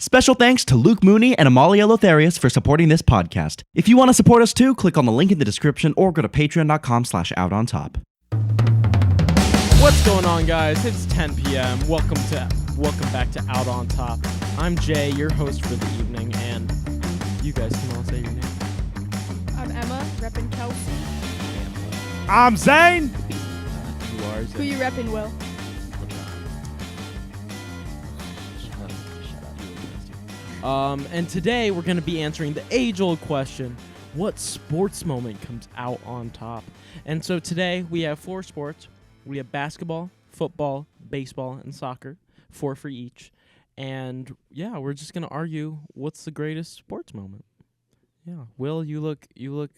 Special thanks to Luke Mooney and Amalia Lotharius for supporting this podcast. If you want to support us too, click on the link in the description or go to patreon.com/outontop. What's going on, guys? It's 10 p.m. Welcome back to Out on Top. I'm Jay, your host for the evening, and you guys can all say your name. I'm Emma, reppin' Kelsey. I'm Zane. You are Who you reppin', Will? And today we're going to be answering the age-old question, what sports moment comes out on top? And so today we have 4 sports. We have basketball, football, baseball, and soccer, 4 for each. And yeah, we're just going to argue what's the greatest sports moment. Yeah. Will, you look weird.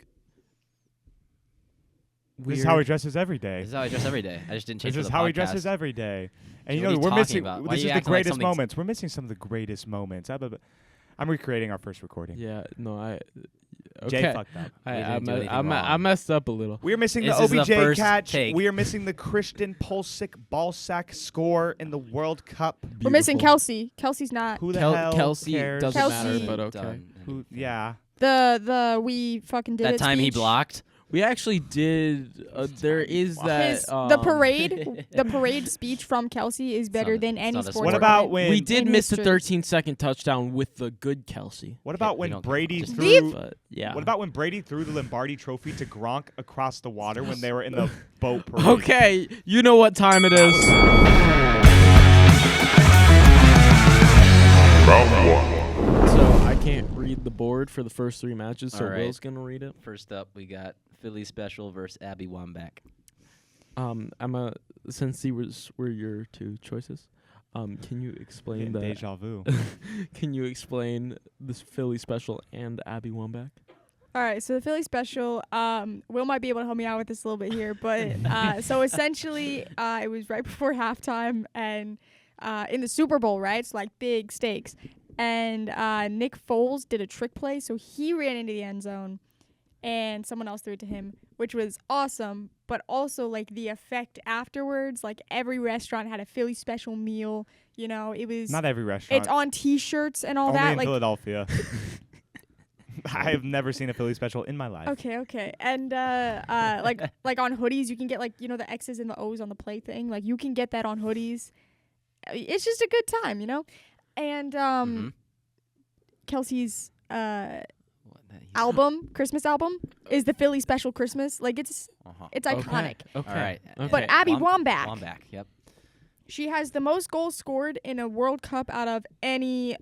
This is how he dresses every day. This is how I dress every day. I just didn't change This for is the how podcast. he dresses every day. And So you know, what are we're you missing. talking about? Why This are is you the acting like greatest something's- moments. We're missing some of the greatest moments. I'm recreating our first recording. Yeah, no, okay. Jay fucked up. I messed up a little. We are missing This the is the OBJ first catch. take. We are missing the Christian Pulisic ball sack score in the World Cup. We're missing Beautiful. Kelsey. Kelsey's not. Who the hell Kelsey cares? doesn't Kelsey. matter, but okay. Done. Who? Yeah. We fucking did That it time he speech. blocked. We actually did. There is that. His, the parade speech from Kelsey is better not- than it's any not a sports. sport. What about moment. when? We did in miss the history. 13-second touchdown with the good Kelsey. What about we when don't care Brady about threw? Leave. But yeah. What about when Brady threw the Lombardi Trophy to Gronk across the water when they were in the boat parade? Okay, you know what time it is. So I can't read the board for the first 3 matches, so All right. Will's gonna read it. First up, we got Philly Special versus Abby Wambach. Emma, since these were your 2 choices, can you explain Getting the? deja vu. Can you explain this Philly Special and Abby Wambach? All right, so the Philly special, Will might be able to help me out with this a little bit here, but so essentially, it was right before halftime and in the Super Bowl, right? It's like big stakes. And Nick Foles did a trick play, so he ran into the end zone, and someone else threw it to him, which was awesome. But also, like, the effect afterwards, like, every restaurant had a Philly special meal. You know, it was Not every restaurant. it's on T-shirts and all Only that. in Like, Philadelphia. I have never seen a Philly special in my life. okay, and like on hoodies, you can get like the X's and the O's on the plate thing. Like you can get that on hoodies. It's just a good time, you know. And Kelsey's album, Christmas album, is the Philly special Christmas. Like it's iconic. Okay. All right. But Abby Wambach, Wambach, yep. she has the most goals scored in a World Cup out of any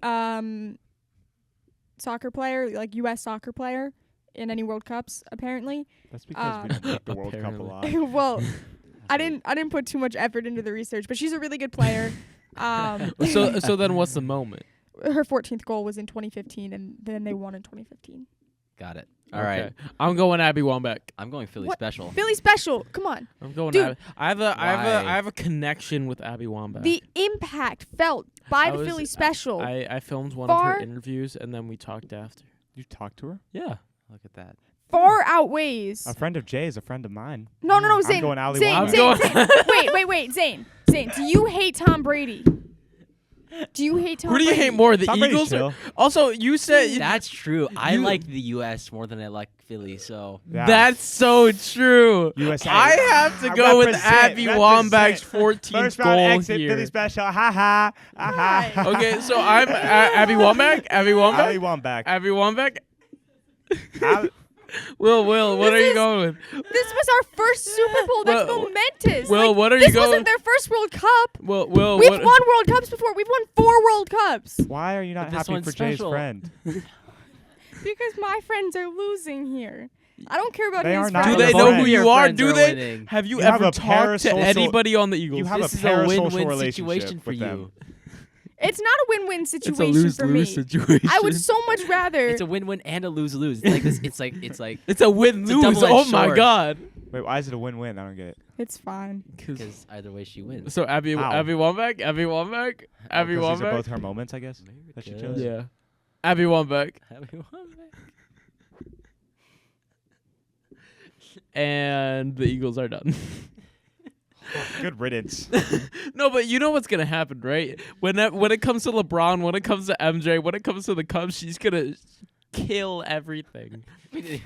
soccer player, like U.S. soccer player in any World Cups, apparently. That's because we don't make the World Cup a lot. Well, I didn't put too much effort into the research, but she's a really good player. So then what's the moment? Her 14th goal was in 2015, and then they won in 2015. Got it. All right. Okay. I'm going Abby Wambach. I'm going Philly What? Special. Philly special, come on. I'm going Dude. Abby. I have a connection with Abby Wambach. The impact felt by I the was- Philly special. I filmed one of her Far- interviews and then we talked after. You talked to her? Yeah. Look at that. far outweighs. A friend of Jay is a friend of mine. No, I'm Zane. going Ali Zane, Wambach. Zane. Wait, Zane. Do you hate Tom Brady? Do you hate Tom Who do Brady? you hate more, the Tom Brady's Eagles? chill. Also, you said That's true. I you- like the U.S. more than I like Philly, so. Yeah. That's so true. USA. I have to I go with represent- Abby Wambach's 14th First round goal exit, here. Philly special. Ha ha. Right. Ha Okay, so I'm Abby Wambach. Abby Wambach. Ali Wambach. Abby Wambach. Ali- Will, what are you is- going with? This was our first Super Bowl. That's Well, momentous. Will, Like, what are you this going- wasn't their first World Cup. Will, We've what? won World Cups before. We've won 4 World Cups. Why are you not But this happy one's for Jay's special. friend? Because my friends are losing here. I don't care about They his are not Do friends. they Your know who friends. you Your are? friends Do are they? winning. Have you You have ever a talked to parasocial- anybody on the Eagles? You have This a is a parasocial win-win relationship situation for with you. them. It's not a win-win It's a situation for me. lose-lose situation. I would so much rather. It's a win-win and a lose-lose. It's like this. It's like It's a win-lose. double-edged Oh my sword. god. Wait, why is it a win-win? I don't get it. It's fine. because either way she wins. So Abby How? Wambach. Abby Oh, 'cause these are Wambach. both her moments, I guess, that she chose. Yeah. Abby Wambach. Happy Wambach. And the Eagles are done. Good riddance. No, but you know what's gonna happen, right? When it comes to LeBron, when it comes to MJ, when it comes to the Cubs, she's gonna kill everything. Yeah,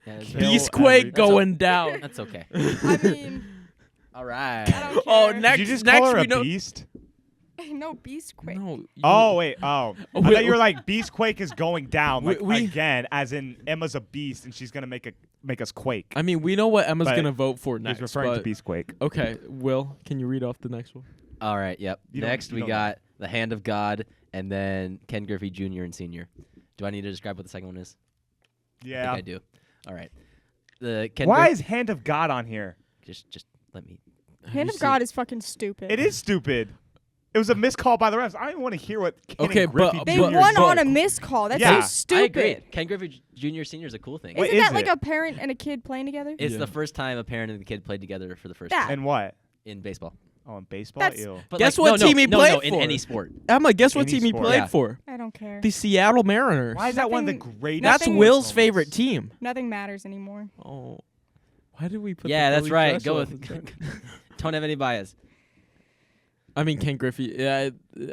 that's Kill right. Beastquake everything. going down. That's okay. I mean, All right. I don't Oh, care. next, Did you just next call her we a know. beast? No, Beastquake. No. you- Oh wait, oh. I wait, thought you were like Beastquake is going down like We- again, as in Emma's a beast and she's gonna make us quake. I mean, we know what Emma's But gonna vote for He's next. referring to but- Beastquake. Okay, Will, can you read off the next one? All right. Yep. You don't- Next, you we don't got the Hand of God, and then Ken Griffey Jr. and Sr. Do I need to describe what the second one is? I Yeah. think I do. All right. The Ken Why Griff- is Hand of God on here? just let me. Hand of God is fucking stupid. It is stupid. It was a missed call by the refs. I don't even want to hear what Ken Okay, and Griffey but- They Jr. won said. on a missed call. That's Yeah. so stupid. I agree. Ken Griffey Jr. Sr. is a cool thing. What Isn't is that like it? a parent and a kid playing together? It's Yeah. the first time a parent and a kid played together for the first That. time And what? in baseball. Oh, in baseball? That's- Ew. But Guess like, what no, team he no, played no, in for? any sport. Emma, guess what Any team he sport. played Yeah. for? I don't care. The Seattle Mariners. Why is that one of the Nothing- greatest? That's Nothing- Will's moments? favorite team. Nothing matters anymore. Oh, why did we put? Yeah, the that's Philly right. special Go on with. the track? Don't have any bias. I mean, Ken Griffey. Yeah,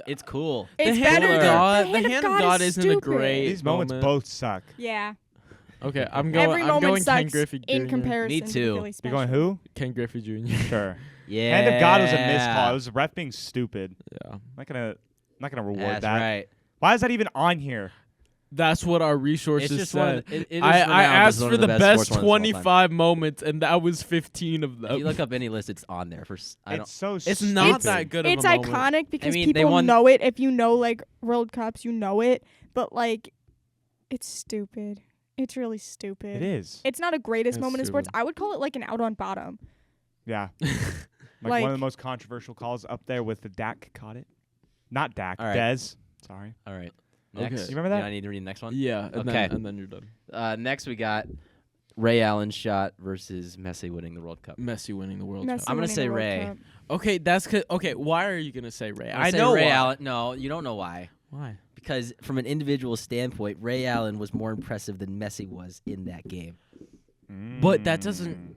It's cool. the It's hand better of than God. the The hand of God is isn't a stupid. great. These moments moment. both suck. Yeah. Okay, I'm going. Every I'm moment going Ken sucks Griffey Jr. in comparison Me to the too. Philly You're special. going who? Ken Griffey Jr. Sure. Yeah. Hand of God was a missed call. It was the ref being stupid. Yeah, I'm not gonna reward That's that. right. Why is that even on here? that's what our resources It's just said. one. It is I renowned as asked one for of the best sports moments of all time. 25 moments, and that was 15 of If them. you look up any list, it's on there. I don't. It's so It's stupid. not that good of It's a moment. iconic because mean, they people won- know it. If you know like World Cups, you know it. But like, it's stupid. It's really stupid. It is. It's not a greatest It's moment in sports. stupid. I would call it like an out on bottom. Yeah. Like one of the most controversial calls up there with the Dak caught it. Not Dak. All right. Dez. Sorry. All right. Okay. Next. You remember that? Yeah, I need to read the next one. Yeah, and Okay. then, and then you're done. Next, we got Ray Allen's shot versus Messi winning the World Cup. Messi winning the World Messi Cup. I'm gonna winning say the World Ray. Cup. Okay, that's okay. Why are you gonna say Ray? I'm gonna I say know Ray why. Allen. No, you don't know why. Why? Because from an individual standpoint, Ray Allen was more impressive than Messi was in that game. But that doesn't.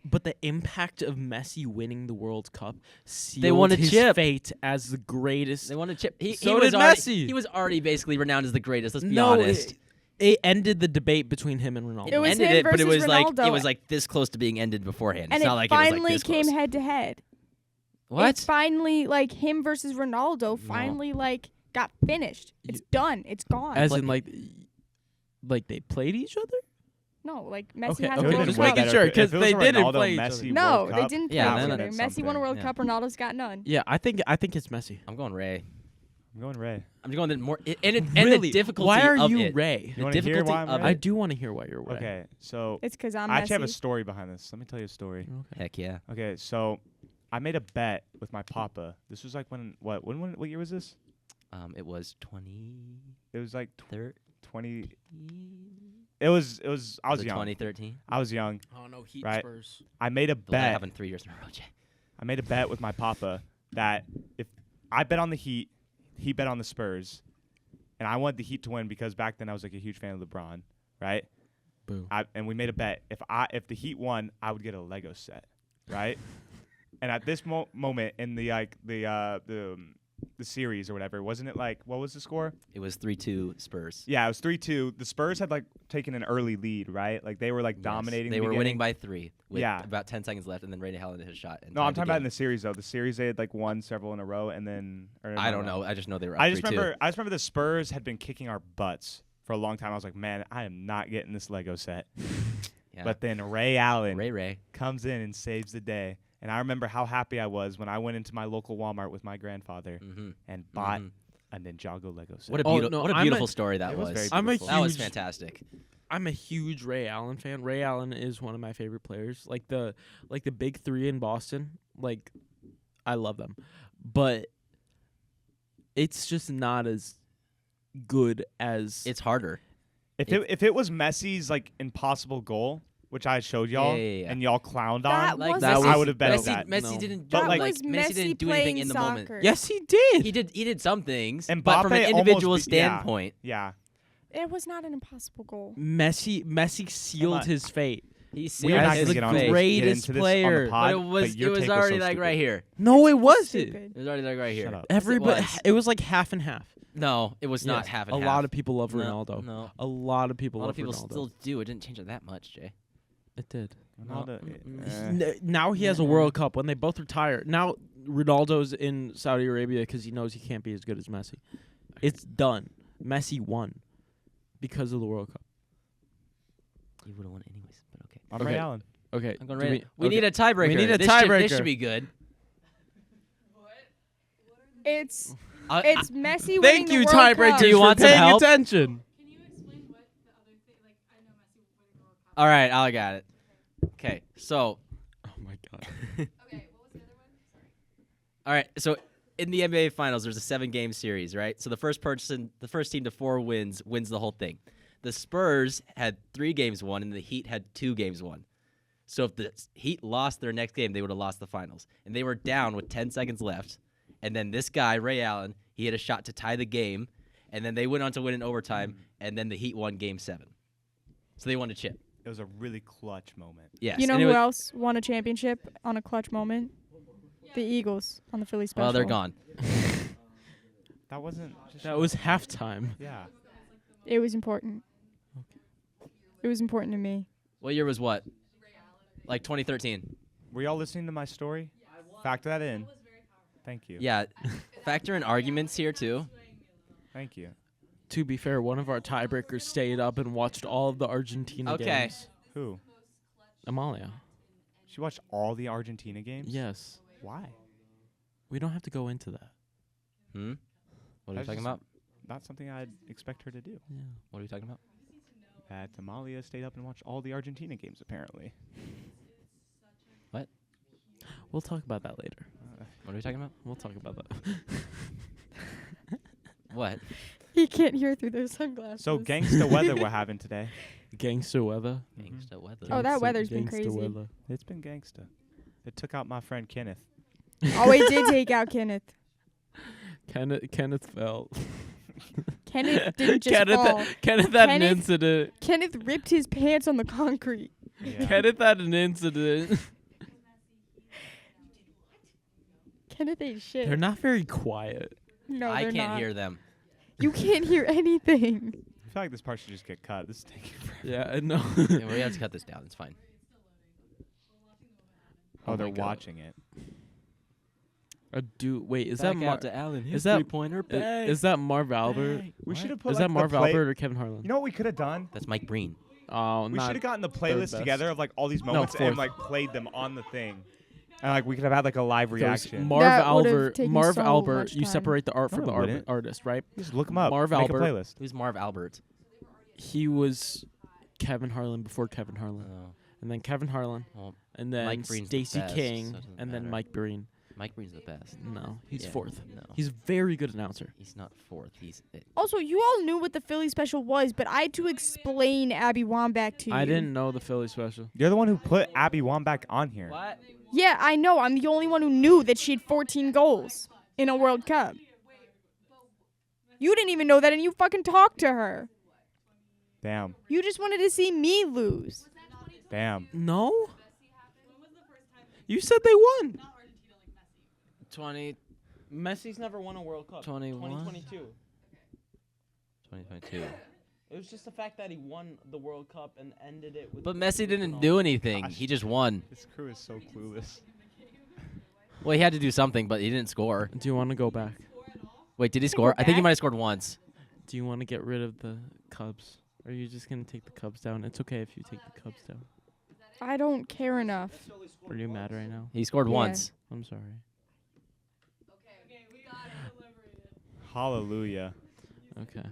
But the impact of Messi winning the World Cup sealed won a his chip. fate as the greatest. They won a chip. He So was did already, Messi. He was already basically renowned as the greatest. Let's be No, honest. it ended the debate between him and Ronaldo. It was ended him it, but it versus was like Ronaldo. it was like this close to being ended beforehand. And It's not it like it was finally like this came close. head to head. What? It's finally like him versus Ronaldo. Finally, like got finished. It's done. It's gone. As in, like they played each other. No, like Messi Okay, has okay, the World just Cup. making sure, 'cause they didn't play each other. No, they didn't play Yeah, each no, other. no, Messi won a World yeah. Cup. Ronaldo's got none. Yeah, I think it's Messi. I'm going Ray. I'm going Ray. I'm going the more and Really? the difficulty Why are of you it. Ray? The You wanna hear difficulty why I'm of Ray? I it. do want to hear why you're Ray. Okay, so It's because I'm I actually have a Messi. story behind this. Let me tell you a story. Okay. Heck yeah. Okay, so I made a bet with my papa. This was like what year was this? It was 2013. It was like 20. It was I was young. 2013. I was young. Oh no, Heat Right. Spurs. I made a The that bet. happened 3 years in a row, Jay. I made a bet with my papa that if I bet on the Heat, he bet on the Spurs, and I wanted the Heat to win because back then I was like a huge fan of LeBron, right? Boo. And we made a bet if the Heat won, I would get a Lego set, right? And at this moment in the series or whatever, wasn't it like what was the score? It was 3-2 Spurs. Yeah, it was 3-2. The Spurs had like taken an early lead, right? Like they were like Yes. dominating. They the were beginning. winning by 3 with Yeah. about 10 seconds left, and then Ray Allen hit his shot. And No, I'm tied the talking about in game. the series though. The series they had like won several in a row, and then I don't know. I just know they were up I just 3-2. remember the Spurs had been kicking our butts for a long time. I was like, man, I am not getting this Lego set. Yeah. But then Ray Allen Ray. comes in and saves the day. And I remember how happy I was when I went into my local Walmart with my grandfather Mm-hmm. and bought a Ninjago Lego set. What a Oh, beautiful, no, what a I'm beautiful a- story that It was very I'm a beautiful. That was huge- fantastic. I'm a huge Ray Allen fan. Ray Allen is one of my favorite players. Like the big three in Boston. Like, I love them, but it's just not as good as It's harder. If it was Messi's like impossible goal, which I showed y'all, Yeah. and y'all clowned That on, was that Messi- I would have bet Messi, that. Messi No. didn't But, do like- like was Messi Messi didn't do playing anything in the moment. soccer. Yes, he did. He did some things, And but from an Mbappe almost individual be- yeah. standpoint, Yeah. It was not an impossible goal. Messi sealed Emma- his fate. We're not as gonna the get on this- greatest get into this on the player. pod, But it your was take already so like stupid. right here. No, it wasn't. Stupid. It was already like right here. Shut up. Everybody, was. it was like half and half. No, it was not Yes, half and a half. lot of people love No, Ronaldo. No, A lot of a people lot love of people Ronaldo. still do. It didn't change it that much, Jay. It did. Ronaldo, Now he has a World Cup. When they both retire, now Ronaldo's in Saudi Arabia because he knows he can't be as good as Messi. It's done. Messi won because of the World Cup. He would have won anyways, but okay. I'm Okay. Ray Allen. Okay, I'm going do right. We need a tiebreaker. We need a This tiebreaker. should be good. It's I- it's Messi winning Thank the you, World Cup. tiebreakers, Do you for want some paying help? attention. Can you explain what the other thing? Like, I know Messi winning the World Cup. All right, I got it. Okay, so Oh my god. Okay, what was the other one? Sorry. all right, so in the NBA Finals, there's a 7-game series, right? So the first team to 4 wins the whole thing. The Spurs had 3 games won, and the Heat had 2 games won. So if the Heat lost their next game, they would have lost the finals. And they were down with 10 seconds left. And then this guy, Ray Allen, he had a shot to tie the game. And then they went on to win in overtime. And then the Heat won Game 7. So they won a chip. It was a really clutch moment. Yes. You know and it who was- else won a championship on a clutch moment? The Eagles on the Philly special. Well, they're gone. That wasn't. Just That was halftime. Yeah. It was important. It was important to me. What year was what? Like 2013. Were y'all listening to my story? Factor that in. Thank you. Yeah. Factor in arguments here, too. Thank you. To be fair, one of our tiebreakers stayed up and watched all of the Argentina Okay. games. Who? Amalia. She watched all the Argentina games? Yes. Why? We don't have to go into that. What are you That's talking just- about? Not something I'd expect her to do. Yeah. What are you talking about? That Amalia stayed up and watched all the Argentina games, apparently. We'll talk about that later. What are we talking about? We'll talk about that. What? He can't hear through those sunglasses. So, gangsta weather we're having today. Gangster weather. Gangsta weather. Oh, that Gangsta- weather's been gangsta crazy. weather. It's been gangsta. It took out my friend Kenneth. Oh, it did take out Kenneth. Kenneth fell. Kenneth didn't just fall. Kenneth had an Kenneth- incident. Kenneth ripped his pants on the concrete. Yeah. Kenneth had an incident. Kenneth ain't shit. They're not very quiet. No, I they're can't not. hear them. You can't hear anything. I feel like this part should just get cut. This is taking forever. Yeah, I know. Yeah, we have to cut this down. It's fine. Oh, Oh they're my God. watching it. Wait, is that Allen. is that is that Marv Albert? We should have put Is like, that Marv the play- Albert or Kevin Harlan? You know what we could have done? That's Mike Breen. Oh, We not should have gotten the third playlist best. together of like all these moments fourth. and like played them on the thing. And like we could have had like a live Those reaction. Marv That would've Albert. taken Marv so Albert. much You time. separate the art No, from it the wouldn't. artist, right? Just look them up. Marv Make Albert. a playlist. Who's Marv Albert? He was Kevin Harlan before Kevin Harlan, Oh, and then Kevin Harlan, well, and then Mike Breen's the Stacey best, King, so it doesn't and then matter. Mike Breen. Mike Breen's the best. No, he's Yeah, fourth. No, He's a very good announcer. he's not fourth. He's Also, you all knew what the Philly special was, but I had to explain Abby Wambach to you. I didn't know the Philly special. You're the one who put Abby Wambach on here. what? Yeah, I know. I'm the only one who knew that she had 14 goals in a World Cup. You didn't even know that, and you fucking talked to her. Damn. You just wanted to see me lose. Damn. No. You said they won. 20, Messi's never won a World Cup. 21? 2022. 2022. It was just the fact that he won the World Cup and ended it with. But Messi didn't do anything. Gosh. He just won. This crew is so clueless. Well, he had to do something, but he didn't score. Do you want to go back? Wait, did he go score? I think he back. might have scored once. Do you want to get rid of the Cubs? Or are you just gonna take the Cubs down? It's okay if you take the Cubs down. I don't care enough. Are you mad right now? He scored Yeah. once. I'm sorry. Hallelujah. Okay.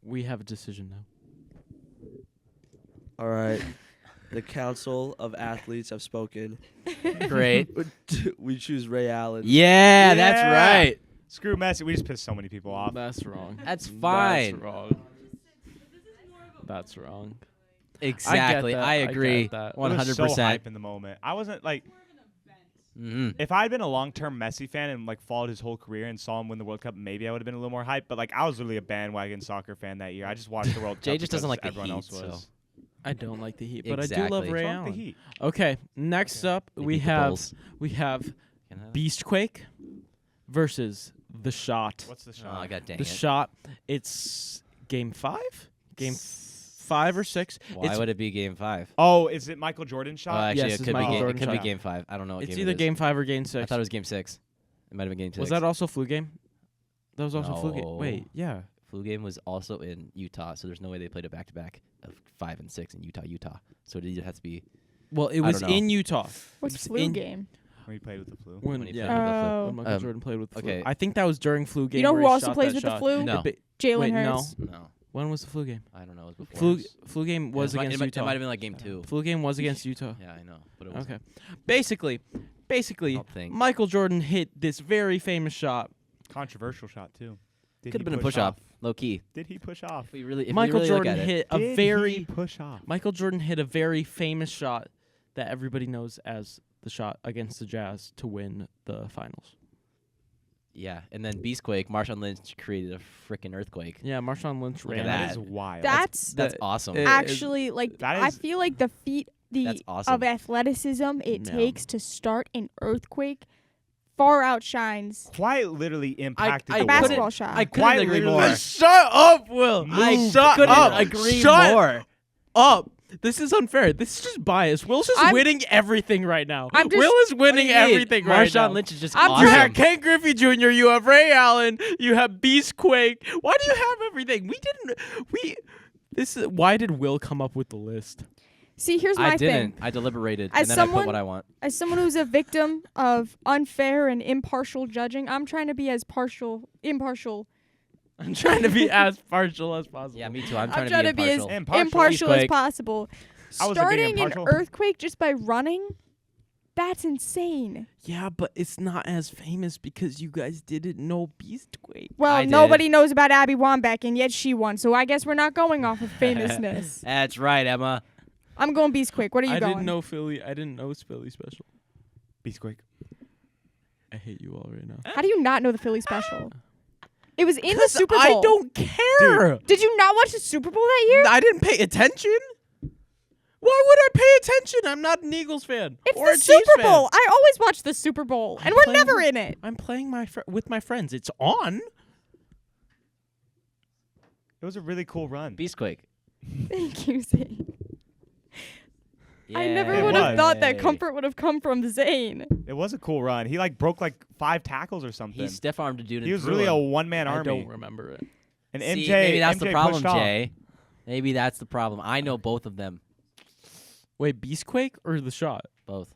We have a decision now. All right. The Council of Athletes have spoken. Great. We choose Ray Allen. Yeah, that's Yeah. right. Screw Messi. We just pissed so many people off. That's wrong. That's fine. That's wrong. That's wrong. Exactly. that. I I get agree. that. I was so 100%. hype in the moment. I wasn't like. If I had been a long-term Messi fan and like followed his whole career and saw him win the World Cup, maybe I would have been a little more hyped. But like I was literally a bandwagon soccer fan that year. I just watched the World Cup. Jay just doesn't because like the everyone Heat, else was. so. I don't like the Heat, but I do love Exactly. Ray What's wrong with Allen. the Heat? Okay, next up They we beat the have Bulls. Beastquake versus The Shot. What's the Oh, shot? God dang The it. Shot. It's game 5, game 5 or 6. Why It's would it be game 5? Oh, is it Michael Jordan Oh, shot? actually, Yes, it it's could be Michael game. Jordan It could be shot. game 5. I don't know what it's game either it is. game 5 or game 6. I thought it was game 6. It might have been game 6. Was that also flu game? That was also flu game. No. Wait, yeah. Flu game was also in Utah, so there's no way they played a back-to-back of 5 and 6 in Utah. So it either has to be. Well, it I was don't know. in Utah. What's It's flu in- game? When he played with the flu. When, When he yeah, played with the flu. Oh. when Michael Um, Jordan played with the flu. okay. I think that was during flu game. You know where who he also shot plays that with the shot. flu? No. Jalen Wait, no. Hurts. No. When was the flu game? I don't know. It was before. Flu game was it might- against it might- Utah. It might have been like game 2. Flu game was against Utah. Yeah, I know. But it was Okay. Basically, I don't think. Michael Jordan hit this very famous shot. Controversial shot too. Did Could he have been a push push-off. Low-key. Did he push off? If we really Michael look Jordan at it. hit a Did very he push off? Michael Jordan hit a very famous shot that everybody knows as the shot against the Jazz to win the finals. Yeah, and then Beastquake, Marshawn Lynch created a freaking earthquake. Yeah, Marshawn Lynch Look ran at That that. is wild. That's That's The- awesome. it- actually like That I is- feel like the feat That's awesome. of athleticism it Yeah. takes to start an earthquake far outshines Quite literally impacted I a the basketball world. shot. I Quite couldn't agree literally. more. Shut up, Will. I Shut couldn't up. agree Shut more. up. This is unfair. This is just bias. Will's just I'm- winning everything right now. I'm just- Will is winning everything right now. Marshawn Lynch is just I'm You awesome. have Ken Griffey Jr., you have Ray Allen, you have Beastquake. Why do you have everything? Why did Will come up with the list? See, here's my I didn't. thing. I deliberated, As and then I someone- put what I want. As someone who's a victim of unfair and impartial judging, I'm trying to be as impartial I'm trying to be as partial as possible. Yeah, me too. I'm I'm trying to be as impartial. impartial as Beastquake. possible. I was a big Starting an impartial. earthquake just by running, that's insane. Yeah, but it's not as famous because you guys didn't know Beastquake. Well, I did. nobody knows about Abby Wambach, and yet she won. So I guess we're not going off of famousness. That's right, Emma. I'm going Beastquake. What are you I going? didn't know Philly. I didn't know Philly special. Beastquake. I hate you all right now. How do you not know the Philly special? It was in the Super Bowl. I don't care. Did you not watch the Super Bowl that year? I didn't pay attention. Why would I pay attention? I'm not an Eagles fan. It's or a the Chiefs Super fan. Bowl. I always watch the Super Bowl, and we're playing never with- in it. I'm playing with my friends. It's on. It was a really cool run. Beastquake. Thank you, Zane. I never It would have was. thought that comfort would have come from Zane. It was a cool run. He like broke like 5 tackles or something. He stiff armed a dude. He and was threw really him. a one-man I army. don't remember it. And See, MJ, maybe that's MJ the problem, pushed off. Jay. Maybe that's the problem. I know both of them. Wait, Beastquake or the shot? Both.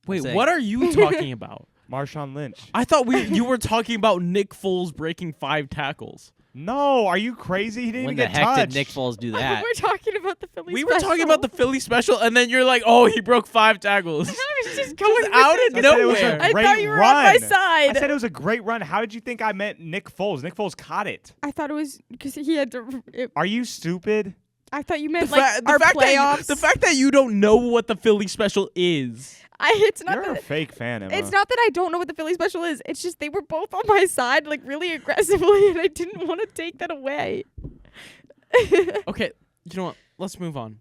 Wait, saying- what are you talking about? Marshawn Lynch. I thought you were talking about Nick Foles breaking 5 tackles. No, are you crazy? He didn't When even the get heck touched. did Nick Foles do that? We're talking about the Philly We were talking about the special. Philly special, and then you're like, "Oh, he broke 5 tackles." I was just going with out it. of I said it was nowhere. a I great thought you were run. on my side. I said it was a great run. How did you think I meant Nick Foles? Nick Foles caught it. I thought it was because he had to. Are you stupid? I thought you The, meant like fa- the our fact playoffs. the fact that you don't know what the Philly special is. It's not You're a that. fake fan, Emma. It's not that I don't know what the Philly special is. It's just they were both on my side, like really aggressively, and I didn't want to take that away. Okay, you know what? Let's move on.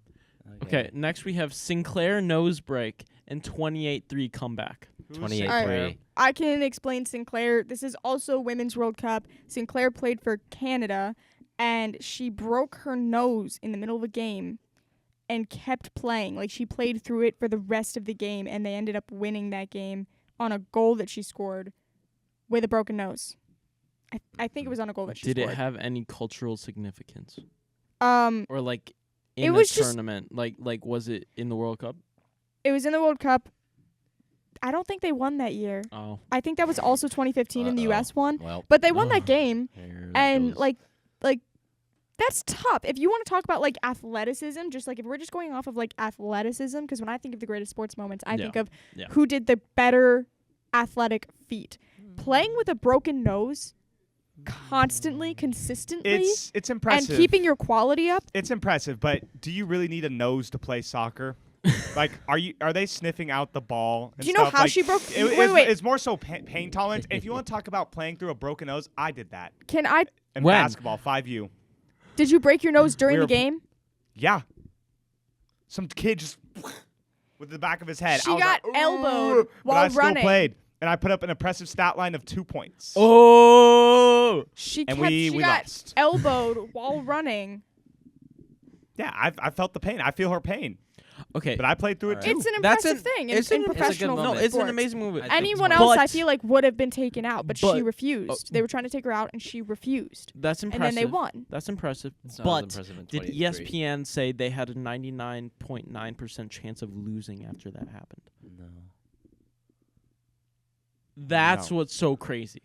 Okay, next we have Sinclair nose break and 28-3 comeback. Who's 28-3. Sinclair? I can explain Sinclair. This is also Women's World Cup. Sinclair played for Canada, and she broke her nose in the middle of a game and kept playing. Like, she played through it for the rest of the game, and they ended up winning that game on a goal that she scored with a broken nose. I think it was on a goal that she Did scored. it have any cultural significance? It Or like in It the was just- tournament? Like was it in the World Cup? was in the World Cup. I don't think they won that year. Oh. I think that was also 2015 and the U.S. won. Well, But they won that game. here it And goes. like that's tough. If you want to talk about like athleticism, just like if we're just going off of like athleticism, because when I think of the greatest sports moments, I Yeah. think of Yeah. who did the better athletic feat. Playing with a broken nose constantly, consistently, It's impressive. and keeping your quality up. It's impressive, but do you really need a nose to play soccer? Like, are they sniffing out the ball? And Do you know stuff? how Like, she broke? Wait. Wait. It's more so pain tolerance. And if you want to talk about playing through a broken nose, I did that Can I? in When? basketball. 5U. Did you break your nose during We the were- game? Yeah. Some kid just with the back of his head. She I was got like, elbowed but while I still running. played, and I put up an impressive stat line of 2 points. Oh. She And kept. we She got lost. elbowed while running. Yeah, I felt the pain. I feel her pain, Okay. but I played through it Alright. too. It's an That's impressive thing. it's in an- it's a good professional moment. No, it's an sports. amazing movie. I think Anyone so. else, I But- feel like, would have been taken out, but she but- refused. They were trying to take her out, and she refused. That's And impressive. then they won. That's impressive. It's not as But impressive in did 2083. ESPN say they had a 99.9% chance of losing after that happened? No. That's No. what's so crazy.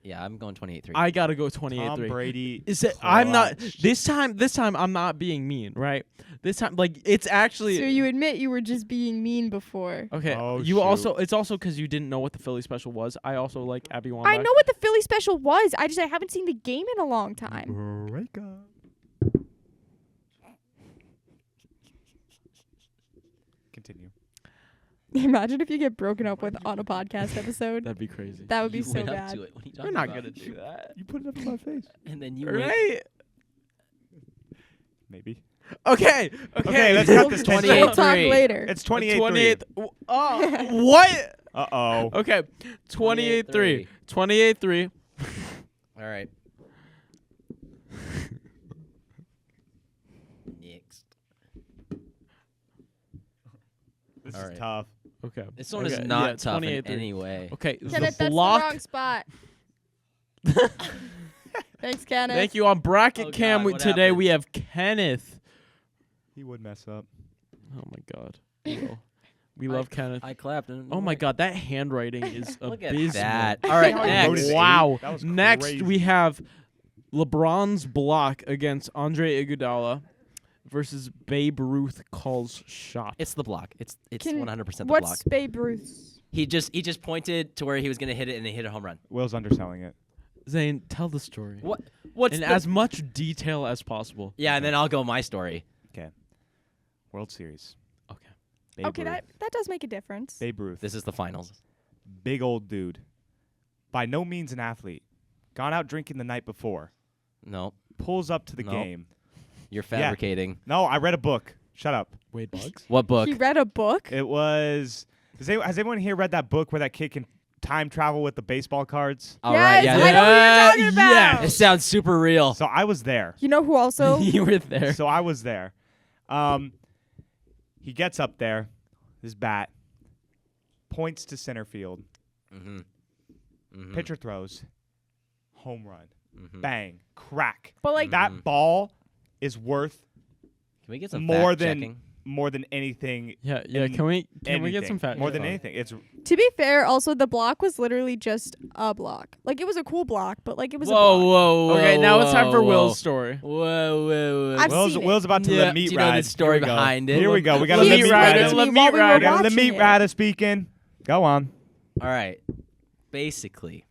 Yeah, I'm going 28-3. I gotta go Tom 28-3. Brady. Is it? I'm not. clutch. This time I'm not being mean, right? This time, like it's actually. So you admit you were just being mean before. Okay. Oh, you shoot. also. It's also because you didn't know what the Philly special was. I also like Abby Wambach. I know what the Philly special was. I haven't seen the game in a long time. Break up. Continue. Imagine if you get broken up with on a podcast episode. That'd be crazy. That would be you so went bad. up to it. What are you talking We're not about? gonna do that, You put it up in my face. And then you went. right? Maybe. Okay. Okay, let's cut this We'll 28-3. talk later. It's 28-3. 28th. Oh, what? Uh-oh. Okay. 28-3. 28-3. All right. Next. This All is right. tough. Okay. This one Okay, is not yeah, tough in 28-3. any way. Okay. Kenneth, the that's the block. wrong spot. Thanks, Kenneth. Thank you. On bracket Oh, cam God, what today we happened? have Kenneth. He would mess up. Oh my God. We love Kenneth. I clapped. And Oh my God, that handwriting is Look abysmal. at that. All right, He wrote next. it. Wow. That was Next crazy. we have LeBron's block against Andre Iguodala versus Babe Ruth calls shot. It's the block. It's Can- 100% the What's block. Babe Ruth's? He just pointed to where he was gonna hit it and he hit a home run. Will's underselling it. Zane, tell the story. What's In the- as much detail as possible. Yeah, and then I'll go my story. Okay. World Series. Okay. Babe Okay, Ruth. that does make a difference. Babe Ruth. This is the finals. Big old dude. By no means an athlete. Gone out drinking the night before. No, Pulls up to the Nope. game. you're fabricating. No, I read a book. Shut up. Wade Bugs? What book? He read a book. It was. Has anyone here read that book where that kid can time travel with the baseball cards? All Yes, right, yeah. I know what you're talking about. It sounds super real. So I was there. You know who also? You were there. So I was there. He gets up there, his bat, points to center field. Mm-hmm. Mm-hmm. Pitcher throws, home run, Mm-hmm. bang, crack. But like, That ball is worth Can we get some more fact than checking? more than anything. Yeah. in Can we get anything. some facts? More than anything. It's to be fair, also the block was literally just a block. Like it was a cool block, but like it was a Whoa, block. whoa, whoa. Okay, now it's time for whoa, Will's story. Whoa, whoa, whoa. I've Will's, seen it. Will's about to Yeah, let meat do you know the ride. story Here we go. behind it? Here we go. We got Let a me meat ride it. rider. Let me me while we were ride We got the watching meat it. rider speaking. Go on. All right. Basically,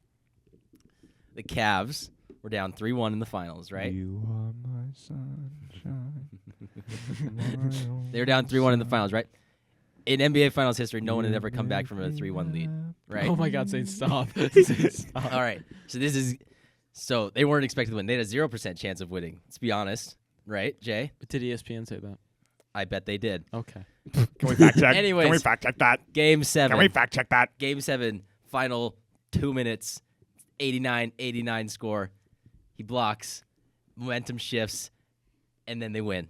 the Cavs were down 3-1 in the finals, right? You are my sunshine. They were down 3-1 in the finals, right? In NBA Finals history, no one had ever come back from a 3-1 lead, right? Oh my God, Zane, stop. Zane, stop. All right. So they weren't expected to win. They had a 0% chance of winning. Let's be honest, right, Jay? Did ESPN say that? I bet they did. Okay. Can we fact check? Anyways. Can we fact check that? Game 7. Can we fact check that? Game 7, final 2 minutes, 89 score. He blocks, momentum shifts, and then they win.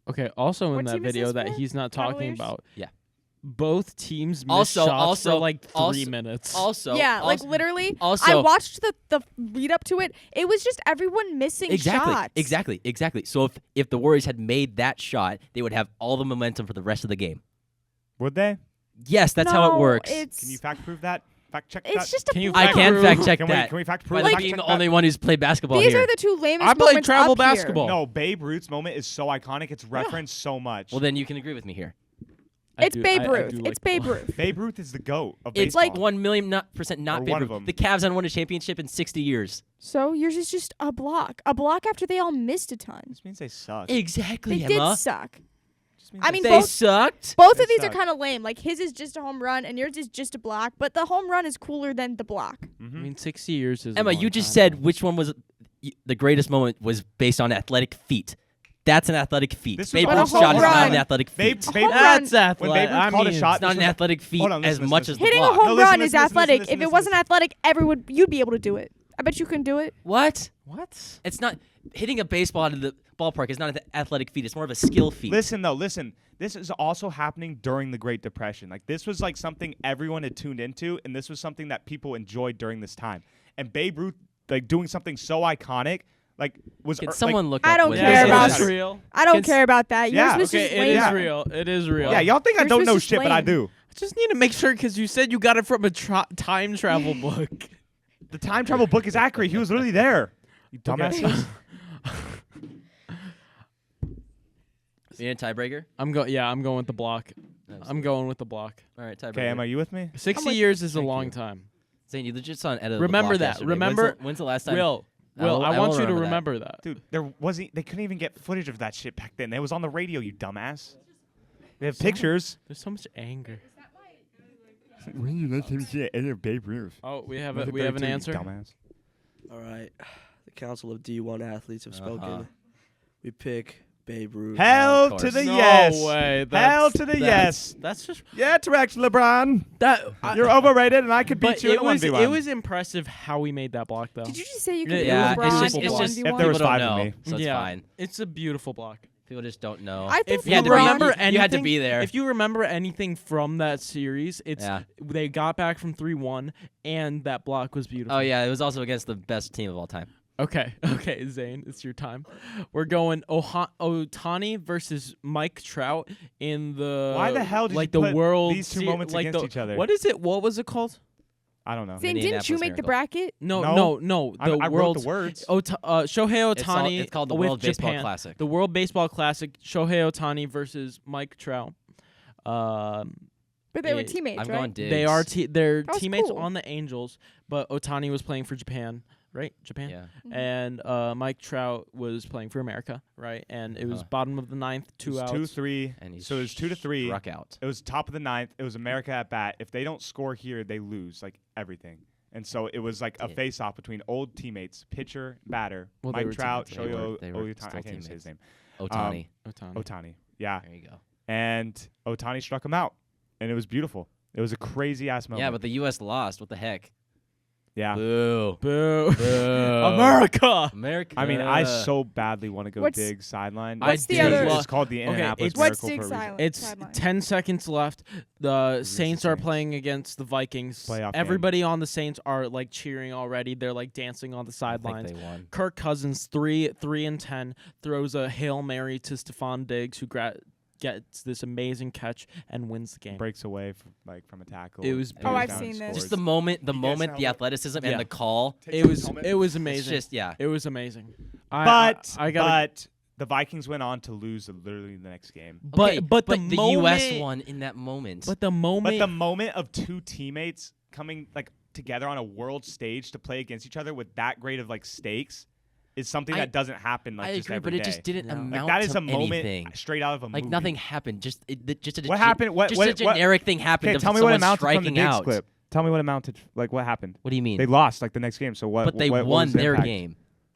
Okay. Also in What that team is video this that for? he's not talking Cavaliers? about. Yeah. Both teams missed Also- shots also- for like 3 also- minutes. Also, yeah, like also- literally. I also- watched the lead up to it. It was just everyone missing shots. Exactly. So if the Warriors had made that shot, they would have all the momentum for the rest of the game. Would they? Yes, that's how it No, works. It's Can you fact prove that? Fact check that? it's just a Can you block. I can prove- fact check Can that we fact by prove? like fact being check the only that? one who's played basketball These here. are the two lamest I played moments travel up here. basketball. No, Babe Ruth's moment is so iconic. It's referenced so much. Well, then you can agree with me here. It's Babe Ruth. It's Babe Ruth. Babe Ruth is the GOAT of It's baseball. like 1,000,000% not Or Babe one of Ruth. them. The Cavs haven't won a championship in 60 years. So yours is just a block. A block after they all missed a ton. This means they suck. Exactly, They Emma. did suck. I mean, They both sucked. both They of these are suck. kind of lame. Like his is just a home run and yours is just a block, but the home run is cooler than the block. I mean, 60 years is. a Emma, long you just time, said though. which one was the greatest moment was based on athletic feat. That's an athletic feat. This was Babe But a Ruth's home shot is not run. an athletic Babe, feat. Babe, home That's run. athletic. When Babe Ruth I called a mean, shot, It's not this an was- athletic feat Hold on, as listen, much listen, as the Hitting a block. home No, listen, run listen, is listen, athletic. listen, If it listen, wasn't listen. athletic, you'd be able to do it. I bet you can do it. What? What? It's not hitting a baseball out of the ballpark is not an athletic feat. It's more of a skill feat. Listen, though, listen. This is also happening during the Great Depression. Like, this was, like, something everyone had tuned into, and this was something that people enjoyed during this time. And Babe Ruth, like, doing something so iconic, like, was... Can like, someone look I up don't when care this about is? Is real? I don't Can- care about that. Yeah, Yours was Okay, just it lame. is real. It is real. yeah, y'all think I Yours don't was know just shit, but I lame. do. I just need to make sure because you said you got it from a time travel book. The time travel book is accurate. He was literally there. You dumbasses. You need a tiebreaker? I'm going with the block. Absolutely. I'm going with the block. All right, tiebreaker. Okay, Emma, you with me? 60 with- years is a Thank long you. time. Zane, you legit saw an edit Remember of the block that. yesterday. Remember- When's the last time? Will, I will- I I want will you to remember remember that. Dude, there wasn't... They couldn't even get footage of that shit back then. It was on the radio, you dumbass. They have pictures. There's so much anger. When you let him see an Babe Ruth. Oh, we have an answer. Dumbass. All right. The Council of D1 Athletes have spoken. Uh-huh. We pick Babe Ruth. Hell of to the course. No yes. way. Hell That's- to the that's- yes. That's just Yeah, correct, LeBron. that. You're overrated, and I could But beat you in it a was 1v1. it was impressive how we made that block though. Did you just say you could Yeah, beat Yeah, LeBron it's in just a if 1v1? there was people don't five of know, me. so it's yeah, fine. it's a beautiful block. People just don't know. I think If you had to LeBron, remember you anything, had to be there. If you remember anything from that series, it's Yeah. they got back from 3-1, and that block was beautiful. Oh yeah, it was also against the best team of all time. Okay, Zane, it's your time. We're going Ohtani versus Mike Trout in the Why the hell did like you the put World these two Se- moments like against the- each other? What is it? What was it called? I don't know. Zane, didn't you Indianapolis make the Miracle. bracket? No. I The wrote World the words. Shohei Ohtani. It's called the with World Baseball Japan. Classic. The World Baseball Classic. Shohei Ohtani versus Mike Trout. But they were Yeah, teammates, I'm right? going Diggs. They are they're That was teammates cool. on the Angels, but Ohtani was playing for Japan, right? Japan. Yeah. And Mike Trout was playing for America, right? And it was Uh-huh. bottom of the ninth, It was 2 outs. 2-3. And he's So it was 2-3. struck out. It was top of the ninth. It was America at bat. If they don't score here, they lose like everything. And so it was like a Yeah. face-off between old teammates, pitcher, batter, Well, they were Mike Trout, teammates. They were Shohei still Ohtani. I can't even say his teammates. name. Ohtani. Ohtani. Yeah. There you go. And Ohtani struck him out, and it was beautiful. It was a crazy-ass moment. Yeah, but the U.S. lost. What the heck? yeah. Boo. Boo. Boo. America. America. I mean, I so badly want to go What's- dig sideline. what's the because other- It's called the Indianapolis it's- What's Miracle Dig for a reason. Silent? It's sideline? 10 seconds left. The Saints are Saints. playing against the Vikings. Playoff game. Everybody on the Saints are like cheering already. They're like dancing on the I think sidelines. they won. Kirk Cousins, 3-10, throws a Hail Mary to Stephon Diggs, who gets this amazing catch and wins the game. Breaks away from a tackle. It was and Oh, goes I've down seen and this. scores. Just the moment, You guys know the what- athleticism Yeah. and the call. It was It's amazing. just yeah. It was amazing. But I gotta, but the Vikings went on to lose literally the next game. but Okay, but the U.S. moment- won in that moment. But the moment But the moment of two teammates coming like together on a world stage to play against each other with that great of like stakes is something I- that doesn't happen like I just agree, every but it day. just didn't No. Like, amount Like that is to a moment anything. straight out of a Like movie. nothing happened. Just a What happened? What just what, a what generic thing happened. Okay, of tell me what someone amounted from the striking Diggs out. clip. Tell me what amounted. Like what happened? What do you mean? They lost like the next game. So what? but they what won was the their impact? game.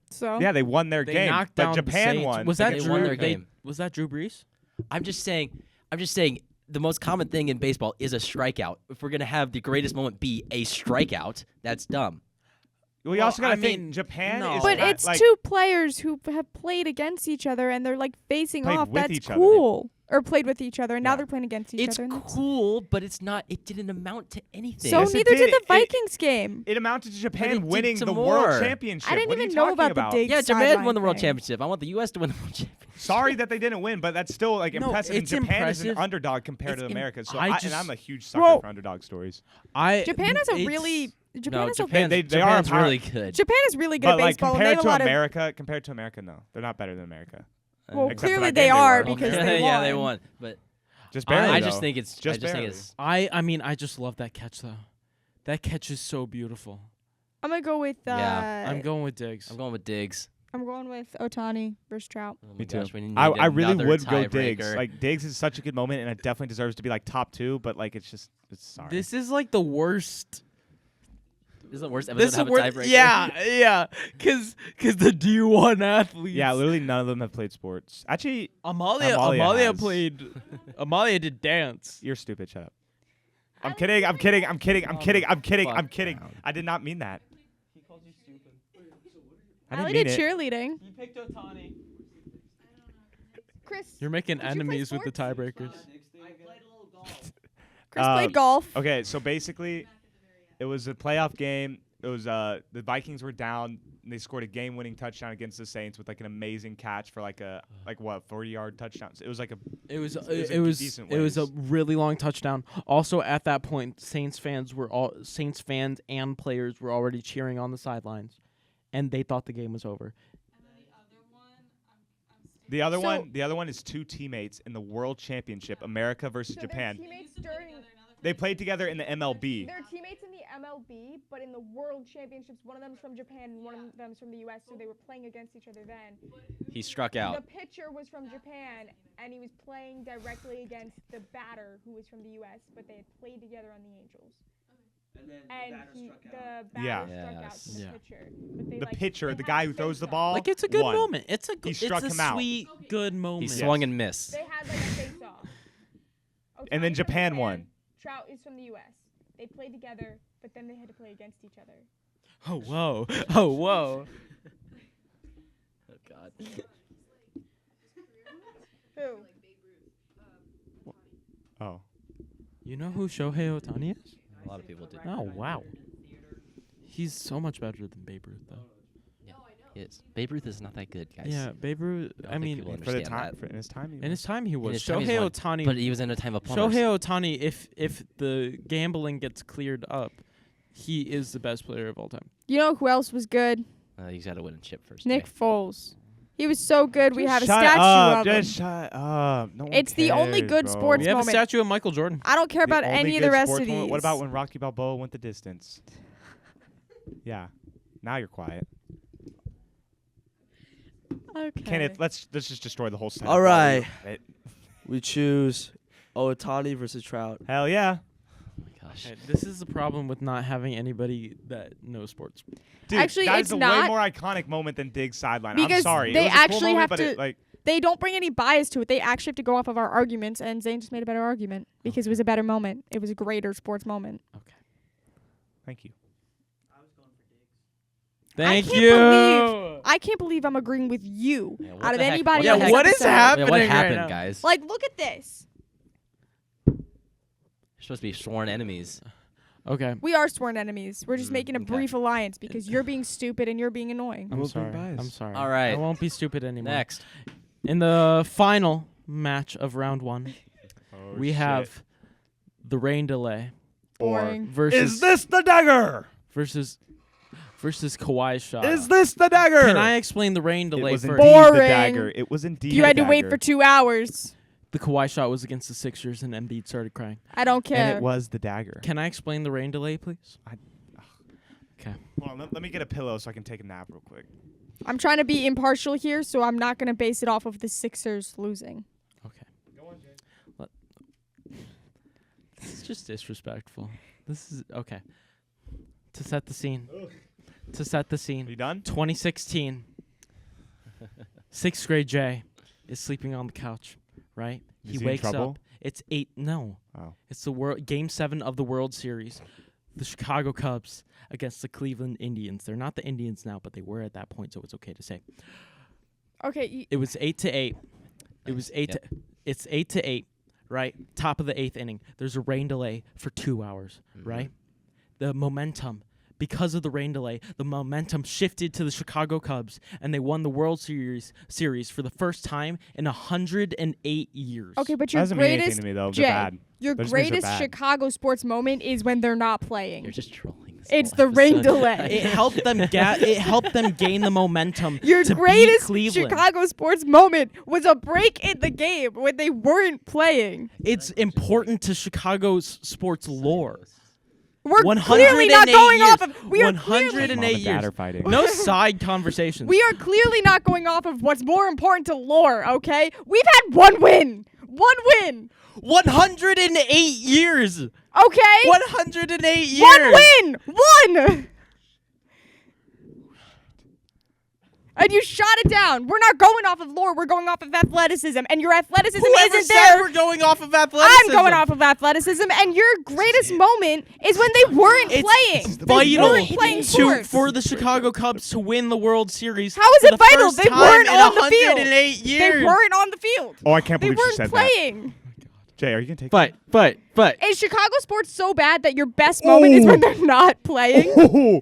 So Yeah, they won their they game. knocked But down Japan the Saints. won. Was that They Drew? won their they- game. Was that Drew Brees? I'm just saying. The most common thing in baseball is a strikeout. If we're gonna have the greatest moment be a strikeout, that's dumb. We Well, also got I to think mean, Japan no. is But not, it's like, two players who have played against each other and they're like facing Played off. with That's each other. cool. Or played with each other and now Yeah. they're playing against each It's other. and that's- cool, but it's not. It didn't amount to anything. So Yes, it neither did did. the It- Vikings game. It amounted to But Japan it did winning some the more. world championship. I didn't What are even you know talking about the Diggs yeah, Japan sideline won the world thing. championship. I want the U.S. to win the world championship. Sorry that they didn't win, but that's still like No, impressive. And it's Japan is an impressive. underdog compared It's to im- America. So I and just- I'm a huge sucker Bro. for underdog stories. Japan has a it's- really Japan No, has a Japan's, They are Japan's empowered. really good. Japan is really good But at like baseball and they compared have to a lot America, no, they're not better than America. Well, Except for clearly that they game they are won. because yeah, they won. yeah, they won. But Just barely. I just though. think it's. Just I just think barely. it's. I mean, I just love that catch though. That catch is so beautiful. I'm gonna go with Yeah, I'm going with Diggs. I'm going with Diggs. I'm going with Ohtani versus Trout. Oh my Me too. gosh, we need I really another would go Diggs. tiebreaker. Like Diggs is such a good moment, and it definitely deserves to be like top 2. But like, it's sorry. This is like the worst. This is the worst episode This to have is a where, tiebreaker. yeah, because the D1 athletes. yeah, literally none of them have played sports. Actually, Amalia has. played. Amalia did dance. you're stupid. Shut up. I I'm don't kidding. I'm think kidding. so. I'm kidding. I'm kidding. I'm kidding. I'm fuck kidding. down. I did not mean that. He called you stupid. I Allie didn't did mean it. cheerleading. You picked Otani. Chris. You're making Did you play enemies with the sports? tiebreakers. Chris played golf. Okay, so basically, it was a playoff game. It was the Vikings were down, and they scored a game-winning touchdown against the Saints with like an amazing catch for like a 40-yard touchdown. It was like a It was a it was decent it was a ways. really long touchdown. Also at that point, Saints fans and players were already cheering on the sidelines, and they thought the game was over. the other So- one. The other one is 2 teammates in the World Championship, America versus So they're Japan. teammates during. They played together in the MLB. They're teammates in the MLB, but in the World Championships, one of them's from Japan and one of them's from the U.S. So they were playing against each other then. He struck The out. pitcher was from Japan, and he was playing directly against the batter, who was from the U.S. But they had played together on the Angels. And the batter Yeah. struck out Yes. to the Yeah. pitcher. But they, The like, pitcher, they the had guy a who throws the face-off. ball, Like it's a good won. moment. It's a struck it's him a out. sweet good moment. He Yes. swung and missed. They had like a face-off. And then Ohtani's from Japan won. Trout is from the U.S. They played together, but then they had to play against each other. Oh whoa! Oh whoa! Oh God. Who? Oh, You know who Shohei Ohtani is? A lot of people did. Oh wow! He's so much better than Babe Ruth, though. He is. Babe Ruth is not that good, guys. Yeah, Babe Ruth. I don't I think mean, people for the understand time, that. for, in his time. he in was. his time he was. his time he's Shohei won, Ohtani. But he was in a time of plumbers. Shohei Ohtani, if the gambling gets cleared up, he is the best player of all time. You know who else was good? He's got to win a chip first. Nick Jay. Foles. He was so good. We Just have a shut statue up, of him. Just shut up. No one It's the only cares, good bro. sports We have a moment. statue of Michael Jordan. I don't care The about only any of good the rest sports of these. moment- What about when Rocky Balboa went the distance? Yeah. Now you're quiet. Okay. Kenneth, let's just destroy the whole set. All right. It- We choose Ohtani versus Trout. Hell yeah. Oh my gosh. Okay, this is the problem with not having anybody that knows sports. Dude, Actually, that it's is a way not- more iconic moment than Diggs sideline. I'm Because sorry. they it was a cool actually moment, have but to- it, like, They don't bring any bias to it. They actually have to go off of our arguments, and Zane just made a better argument because it was a better moment. It was a greater sports moment. thank you. Thank can't you. believe- I can't believe I'm agreeing with you Yeah, what out of the heck? anybody Yeah, on this what is episode. happening? Wait, what right happened, now? guys? Like, look at this. You're supposed to be sworn enemies. Okay. We are sworn enemies. We're just making a okay. brief alliance because you're being stupid and you're being annoying. I'm We'll be sorry. biased. I'm sorry. All right. I won't be stupid anymore. Next. In the final match of round 1, Oh, we have the rain delay Boring. versus the dagger? versus Kawhi's shot. Is this the dagger? Can I explain the rain It delay was first? indeed the Boring. dagger. It was indeed You the had to wait dagger. for 2 hours. The Kawhi shot was against the Sixers, and Embiid started crying. I don't And care. it was the dagger. Can I explain the rain delay, please? Okay. Hold on, let me get a pillow so I can take a nap real quick. I'm trying to be impartial here, so I'm not going to base it off of the Sixers losing. Okay. This is just disrespectful. This is okay. To set the scene. To set the Are scene. you done? 2016. 6th grade Jay is sleeping on the couch, right? Is He he in wakes trouble? up. It's 8. No. Oh. It's the world game 7 of the World Series. The Chicago Cubs against the Cleveland Indians. They're not the Indians now, but they were at that point, so it's okay to say. Okay, It was 8-8. It was 8 Yep. to it's 8-8, right? Top of the 8th inning. There's a rain delay for 2 hours, right? The momentum, because of the rain delay, the momentum shifted to the Chicago Cubs, and they won the World Series for the first time in 108 years. okay, but That your doesn't mean anything greatest to me, though. Jay, They're bad. your Those means they're greatest bad. Chicago sports moment is when they're not playing. You're just trolling. This It's whole the rain episode. delay. It helped them it helped them gain the momentum Your to beat greatest Cleveland. Chicago sports moment was a break in the game when they weren't playing. It's important to Chicago's sports lore. We're 108 clearly not going years. off of. We are 108 Mom and Dad years. are fighting. No side conversations. We are clearly not going off of what's more important to lore. Okay, we've had one win. One win. 108 years. Okay. 108 years. One win. One. And you shot it down. We're not going off of lore. We're going off of athleticism. And your athleticism Whoever isn't said there. we're going off of athleticism? I'm going off of athleticism. And your greatest moment is when they weren't playing. They Vital weren't playing sports. for the Chicago Cubs to win the World Series. How is for it the vital? first They time weren't in on the field. 108 years. They weren't on the field. Oh, I can't They believe she weren't said playing. that. Jay, are you gonna take? But Is Chicago sports so bad that your best moment is when they're not playing?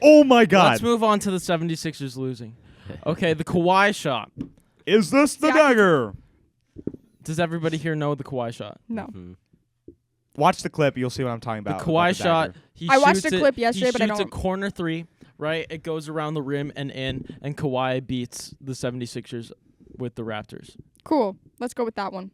Oh my God! let's move on to the 76ers losing. Okay, the Kawhi shot. Is this the Yeah. dagger? Does everybody here know the Kawhi shot? No. Watch the clip. You'll see what I'm talking The about. Kawhi about the shot. dagger. He I watched shoots a clip it, yesterday, he but I shoots a don't- corner three, right? It goes around the rim and in, and Kawhi beats the 76ers with the Raptors. Cool. Let's go with that one.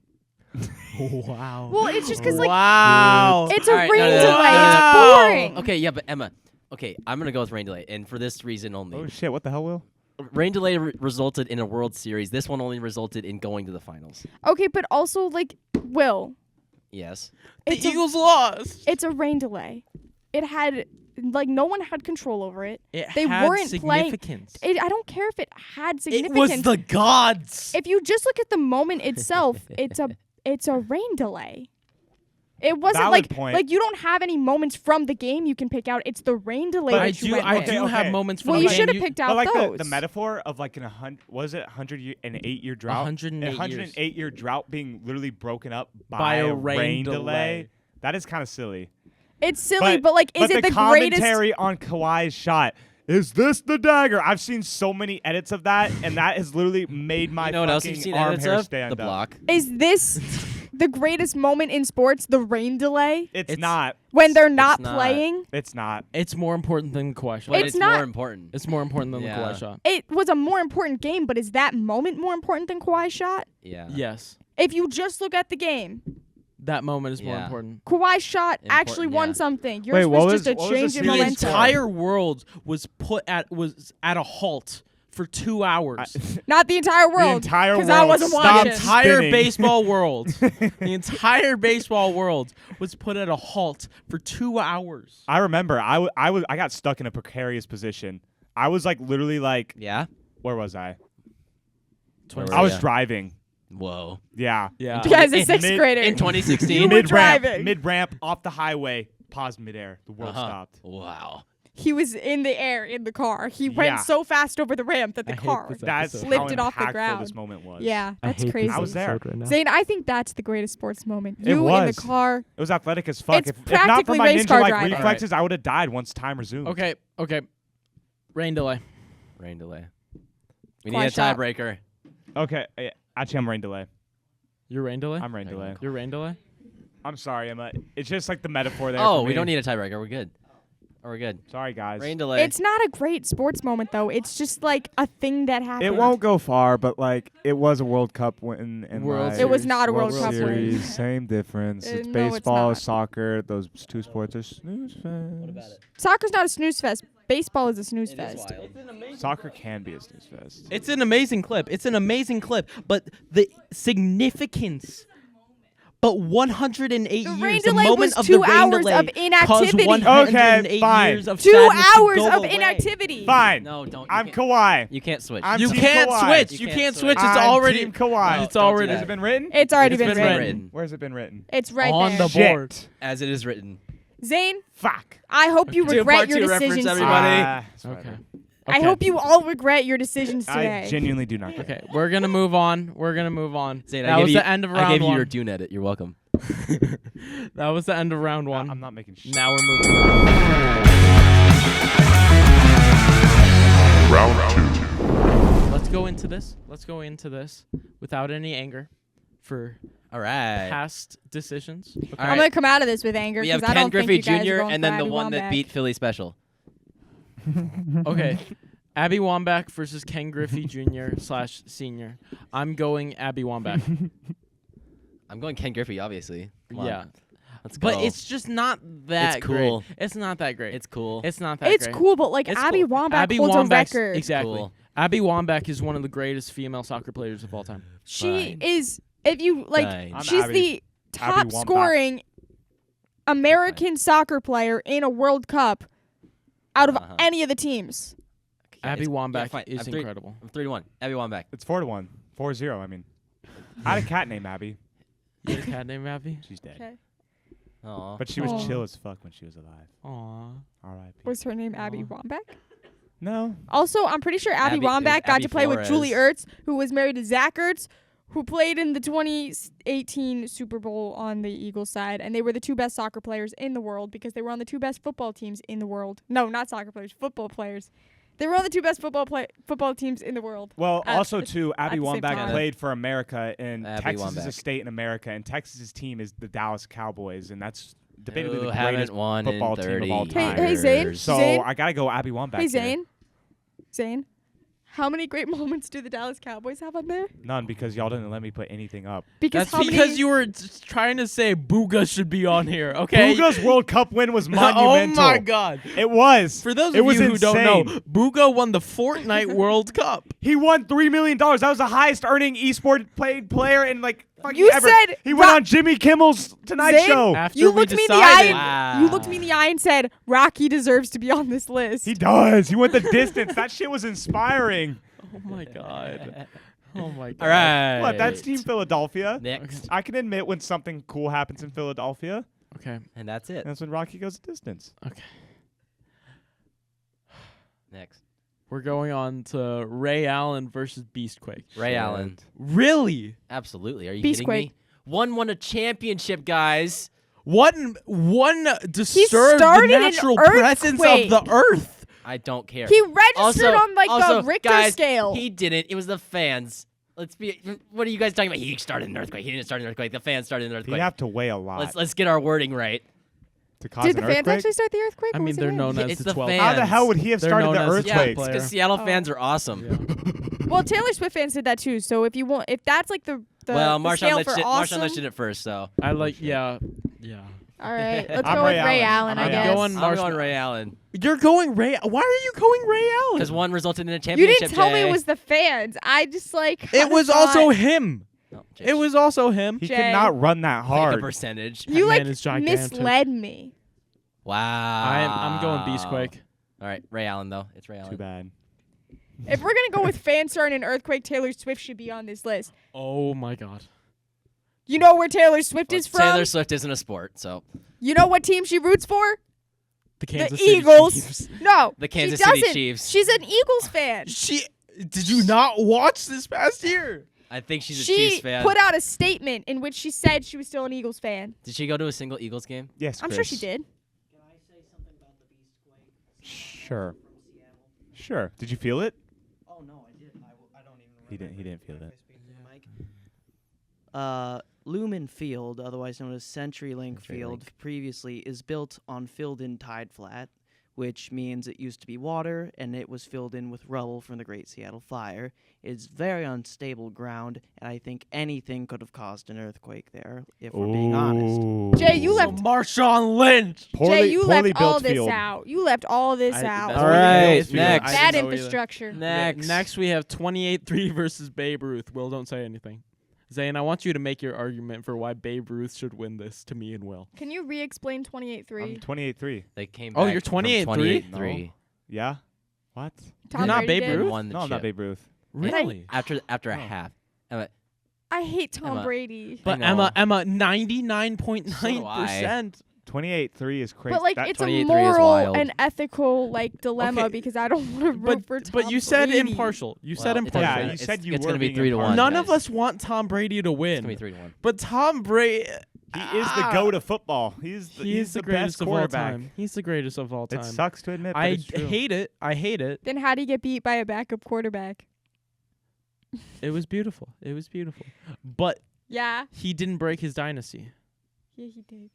Wow. Well, it's just because, like, Wow. it's a All right, rain no, no, no, delay. no, no, It's no. boring. Okay, yeah, but Emma. Okay, I'm gonna go with rain delay, and for this reason only. Oh shit! What the hell, Will? Rain delay resulted in a World Series. This one only resulted in going to the finals. Okay, but also, like, Will, Yes. The it's a- Eagles lost. it's a rain delay. It had, like, no one had control over it. It They had weren't playing. significance. I don't care if it had It significance. was the gods. If you just look at the moment itself, it's a rain delay. It wasn't Valid point. like you don't have any moments from the game you can pick out. It's the rain delay But that I you do. went I with. do have okay. moments from Well, the you game. should have picked out But like those. the metaphor of like was it 108-year drought? 108 108-year drought being literally broken up By a rain rain delay. delay. That is kind of silly. It's silly, but like, is but it the the greatest? commentary on Kawhi's shot? Is this the dagger? I've seen so many edits of that, and that has literally made my You know what else you've fucking seen arm edits hair of? stand The up. block. Is this the greatest moment in sports? The rain delay It's It's- not. when they're not not. playing. It's not. It's more important than the Kawhi shot. But It's it's not- more important. It's more important than Yeah. the Kawhi shot. It was a more important game, but is that moment more important than Kawhi's shot? Yeah. Yes, If you just look at the game, that moment is more Yeah. important. Kawhi's shot actually Important, won yeah. something. Yours Wait, what was was- just a what was the change in series The momentum. for? entire world was at a halt for 2 hours. Not the entire world. entire Because I world wasn't stopped. The watching. entire spinning. baseball world, the entire baseball world was put at a halt for 2 hours. I remember. I got stuck in a precarious position. I was like literally like, Yeah. where was I? Where I were was ya? driving. Whoa. Yeah. Yeah. You guys are In sixth mid- grader. In 2016. You were Mid ramp. driving. Mid ramp off the highway. Paused midair. The world Uh-huh. stopped. Wow. He was in the air in the car. He Yeah. went so fast over the ramp that the I hate car. this That's episode. Flipped how it off the impactful ground. this moment was. Yeah, I that's hate crazy. this I was there. episode right now. Zane, I think that's the greatest sports moment. It You in was. the car. It was athletic as fuck. It's If not for practically my race car ninja-like driving. reflexes, I would have died once time resumed. Okay. Rain delay. Rain delay. We Kawhi need a shot. tiebreaker. Okay. Actually, I'm rain delay. Your rain delay. I'm rain Okay. delay. Your rain delay. I'm sorry, Emma. It's just like the metaphor there. Oh, for we me. don't need a tiebreaker. We're good. Are we good? Sorry, guys. Rain delay. It's not a great sports moment though. It's just like a thing that happened. It won't go far, but like it was a World Cup win. In World my It was Series. not a World World Cup win. Series, same difference. It's No, it's baseball, not. soccer. Those two sports are snooze fest. Soccer's not a snooze fest. Baseball is a snooze fest. Soccer can be a snooze fest. It's an amazing clip. But the significance. But 108 The years. rain The delay moment was of 2 the rain hours delay of inactivity. caused 108 Okay, fine. years of 2 sadness to hours go of away. inactivity. Fine. No, don't. I'm you can't, Kawhi. you can't switch. I'm You Team can't Kawhi. switch. You You can't can't switch. switch. It's I'm already. Team Kawhi. It's Don't do already. Has that. it been written? It's already It's been been written. written. Where's it been written? It's right On there. the board. As it is written. Zane, Fuck. I hope you Do a regret part your two reference, decisions everybody. today. That's whatever. Okay. I hope you all regret your decisions today. I genuinely do not. Okay, we're gonna move on. Zane, That I gave was you, the end of I round gave you one. your Dune edit. You're welcome. That was the end of round one. I'm not making shit. Now we're moving on. Round two. Let's go into this without any anger for All right. past decisions. Okay. All I'm right. gonna come out of this with anger We have because I Ken don't think Griffey you guys Jr. are going and for then the Abby one that Wambach. beat Philly Special. Okay. Abby Wambach versus Ken Griffey Jr. / senior. I'm going Abby Wambach. I'm going Ken Griffey, obviously. Come on. Yeah. Let's but go. it's just not that It's cool. great. It's not that great. It's cool. It's not that It's great. cool, but like It's Abby cool. Wambach Abby holds Wambach's- a record. Exactly. Cool. Abby Wambach is one of the greatest female soccer players of all time. She Fine. is. If you like, Fine. I'm she's Abby- the top Wambach. scoring American soccer player in a World Cup out of Uh-huh. any of the teams. Yeah, Abby it's- yeah, Wambach fine. is I'm three- incredible. I'm 3-1. Abby Wambach. It's 4-1. 4-0, I mean. I had a cat named Abby. You had a cat named Abby? She's dead. Okay. Aw. But she was Aw. chill as fuck when she was alive. Aw. R.I.P. Was her name Abby Aw. Wambach? No. Also, I'm pretty sure Abby Abby- it was Wambach got Abby to play with Julie Flores. Ertz, who was married to Zach Ertz, who played in the 2018 Super Bowl on the Eagles side, and they were the two best soccer players in the world because they were on the two best football teams in the world. No, not soccer players, football players. They were on the two best football teams in the world. Well, At also, the- too, Abby the same Wambach time. played for America, and Abby Texas is a Wambach. state in America, and Texas's team is the Dallas Cowboys, and that's debatably Who the haven't greatest won football in team of 30 all Hey, time. hey, Zane. years. So Zane? I gotta go Abby Wambach. Hey, here. Zane. Zane, how many great moments do the Dallas Cowboys have on there? None, because y'all didn't let me put anything up. Because That's how because many? you were just trying to say Booga should be on here, okay? Booga's World Cup win was Oh monumental. my god. It was. For those It of was you who don't know, insane. Booga won the Fortnite World Cup. He won $3 million. That was the highest earning esport played player in like fucking You ever. said He went Rock- on Jimmy Kimmel's Tonight Zane? Show. After You we looked me in the decided, eye. You looked me in the eye and said Rocky deserves to be on this list. He does. He went the distance. That shit was inspiring. Oh my god. Oh my god. All right. What? That's Team Philadelphia. Next. I can admit when something cool happens in Philadelphia. Okay. And that's it. That's when Rocky goes the distance. Okay. Next. We're going on to Ray Allen versus Beastquake. Ray Allen. Really? Absolutely. Are you Beastquake. kidding me? One won a championship, guys. One disturbed started the an natural presence of earthquake. the earth. I don't care. He registered Also- on like also, the Richter guys, scale. He didn't. It was the fans. Let's be. What are you guys talking about? He started an earthquake. He didn't start an earthquake. The fans started an He'd earthquake. have to weigh a lot Let's get our wording right. to cause Did the an fans earthquake. actually start the earthquake? I or mean, was it they're him? known Yeah, as it's the the 12th. fans. How the hell would he have They're started known the as the Yeah, earthquake? player. because Seattle Oh. fans are awesome. Well, Taylor Swift fans did that too. So if that's like the Well, the Marshawn scale Lynch for did, awesome. Marshawn Lynch did it first, so I like, yeah. All right, let's I'm go with Ray Ray Allen. Allen. I'm I guess. going I'm Marshall- going Ray Allen You're going Ray. Why are you going Ray Allen? because one resulted in a You championship. didn't tell me Jay. it was the fans. I just like. It kinda was thought- also him. No, Jay, It was also him. He Jay. could not run that take a hard. percentage. You That like man is gigantic. misled me. Wow. I'm going Beastquake. All right, Ray Allen though. It's Ray Allen. Too bad. If we're gonna go with fans starting an earthquake, Taylor Swift should be on this list. Oh my god. You know where Taylor Swift Well, is from? Taylor Swift isn't a sport, so You know what team she roots for? The Kansas the City Eagles. Chiefs. No, The Kansas she City doesn't. Chiefs. She's an Eagles fan. Did you not watch this past year? I think she's a She Chiefs fan. put out a statement in which she said she was still an Eagles fan. Did she go to a single Eagles game? Yes, I'm sure she did. Sure. Sure. Did you feel it? Oh no, I didn't. I don't even. He didn't feel that. Lumen Field, otherwise known as CenturyLink CenturyLink. Field, previously is built on filled-in tide flat, which means it used to be water, and it was filled in with rubble from the Great Seattle Fire. It's very unstable ground, and I think anything could have caused an earthquake there, if we're being honest. Jay, you So left. Marshawn Lynch. Jay, you poorly left all built this field. out. You left all this I- out. that's All what it right, is. next. I Bad didn't know either. infrastructure. Next. Next, we have 28-3 versus Babe Ruth. Will, don't say anything. Zane, I want you to make your argument for why Babe Ruth should win this to me and Will. Can you re-explain I'm 28-3? 28-3. They came Oh, back you're from 28-3? 28-3. Yeah? What? Tom You're not Brady Babe did? Ruth? And won the No, I'm not chip. Babe Ruth. Really? After a Oh. half. I hate Tom Emma. Brady. But I know. Emma, 99.9%. 28-3 is crazy. But like, That it's a 28-3 is moral wild. and ethical like dilemma Okay. because I don't want to root for Tom But you said Brady. impartial. You said Well, it doesn't impartial. Yeah, matter. you It's- said you it's were gonna be being 3 to 1. None guys. of us want Tom Brady to It's win. gonna be 3 to 1. But Tom Brady, He is the goat of football. He's the the greatest best of all quarterback. time. He's the greatest of all time. It sucks to admit, but I it's true. hate it. I hate it. Then how do you get beat by a backup quarterback? It was beautiful. It was beautiful. But Yeah. he didn't break his dynasty. Yeah, he did.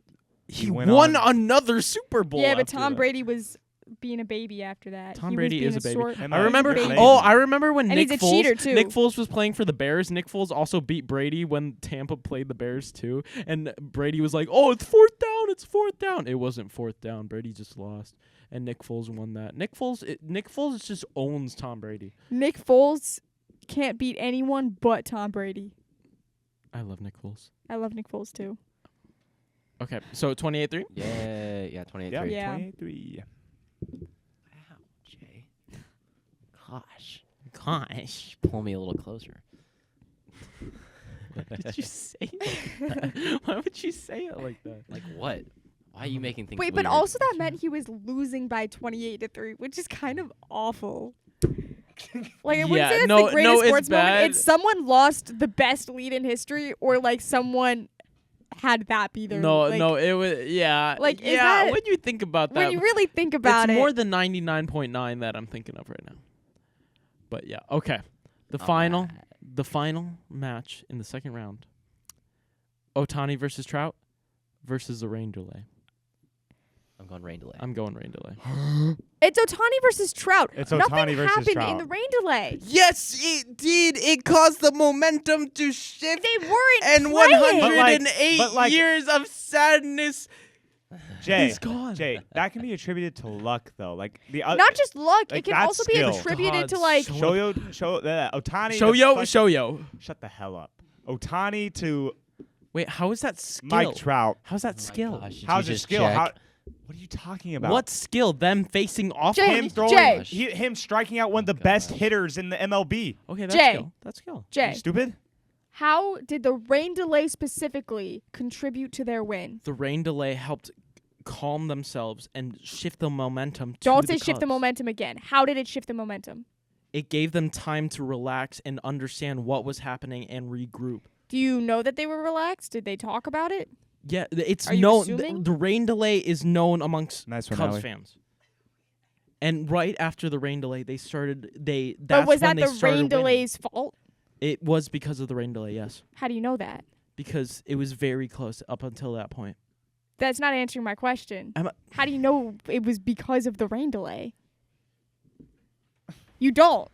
He went won on- another Super Bowl. Yeah, but after Tom that. Brady was being a baby after that. Tom He was Brady being is a baby. sort- And I that- remember. Baby. Oh, I remember when And Nick he's a Foles. cheater, too. Nick Foles was playing for the Bears. Nick Foles also beat Brady when Tampa played the Bears too. And Brady was like, "Oh, it's 4th down It's fourth down. It wasn't fourth down. Brady just lost. And Nick Foles won that. Nick Foles just owns Tom Brady. Nick Foles can't beat anyone but Tom Brady. I love Nick Foles. I love Nick Foles too. Okay, so 28-3? Yeah, 28-3. Yeah, Yeah. 28-3. Ow, Jay. Gosh. Pull me a little closer. Why did you say it like that? Why would you say it like that? Like what? Why are you making things Wait, weird? but also that meant he was losing by 28-3, which is kind of awful. Like, I wouldn't Yeah, say that's no, the greatest it's sports moment. bad. It's someone lost the best lead in history, or like someone had that be their. No, like, it was Like, is yeah. that- When you think about that, When you really think about it's it, more than 99.9 that I'm thinking of right now. But yeah, okay. The final match in the second round. Ohtani versus Trout versus the rain delay. I'm going rain delay. I'm going rain delay. it's Ohtani versus Trout. It's Nothing Ohtani versus happened Trout. in the rain delay. Yes, it did. It caused the momentum to shift. They weren't And playing. 108 But like- years of sadness. Jay, He's gone. Jay, that can be attributed to luck though. Like the Not just luck. like, It can that's also be skill. attributed to God, like. so- Ohtani. Shoyo. Shut the hell up. Ohtani to Wait, how is that skill? Mike Trout. How's that Oh my skill? gosh, did How's you his just skill? check? How? What are you talking about? What skill? Them facing off? Jay, Him throwing, Jay. him striking out one of the best hitters in the MLB. Okay, that's Jay. skill. That's skill. You Jay, stupid? how did the rain delay specifically contribute to their win? The rain delay helped calm themselves and shift the momentum to Don't the say shift the Cubs. momentum again. How did it shift the momentum? It gave them time to relax and understand what was happening and regroup. Do you know that they were relaxed? Did they talk about it? Yeah, it's Are you known. assuming? The rain delay is known amongst Nice one, Cubs Allie. fans. And right after the rain delay, they started. But That's was that when they the started rain winning. delay's fault? It was because of the rain delay. Yes, How do you know that? because it was very close up until that point. That's not answering my question. I'm a- How do you know it was because of the rain delay? You don't.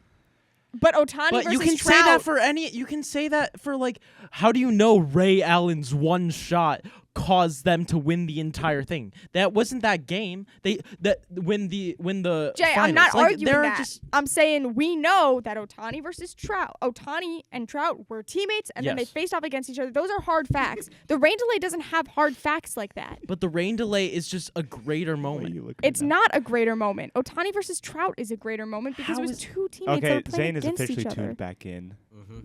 But Ohtani But versus you can Trout, say that for any. You can say that for like. How do you know Ray Allen's one shot caused them to win the entire thing? That wasn't that game. When the Jay, I'm finals. not Like, arguing there are that. just- I'm saying we know that Ohtani versus Trout, Ohtani and Trout were teammates, and then they Yes. faced off against each other. Those are hard facts. The rain delay doesn't have hard facts like that. But the rain delay is just a greater moment. It's not a greater moment. Ohtani versus Trout is a greater moment because How it was is- two teammates that Okay, were playing Zane is against officially each other. tuned back in.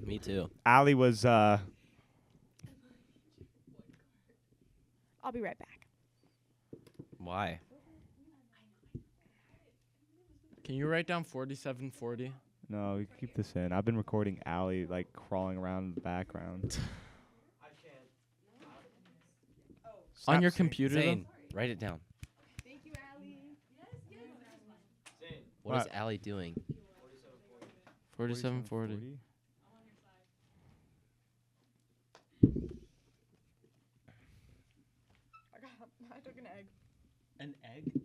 Me too. Ali was I'll be right back. Why? Can you write down 4740? no, we can keep this in. I've been recording Ali like crawling around in the background. On your Stop saying- computer? though? Zane, write it down. Thank you, Allie. What is What? Allie doing? 4740. I took an egg. An egg?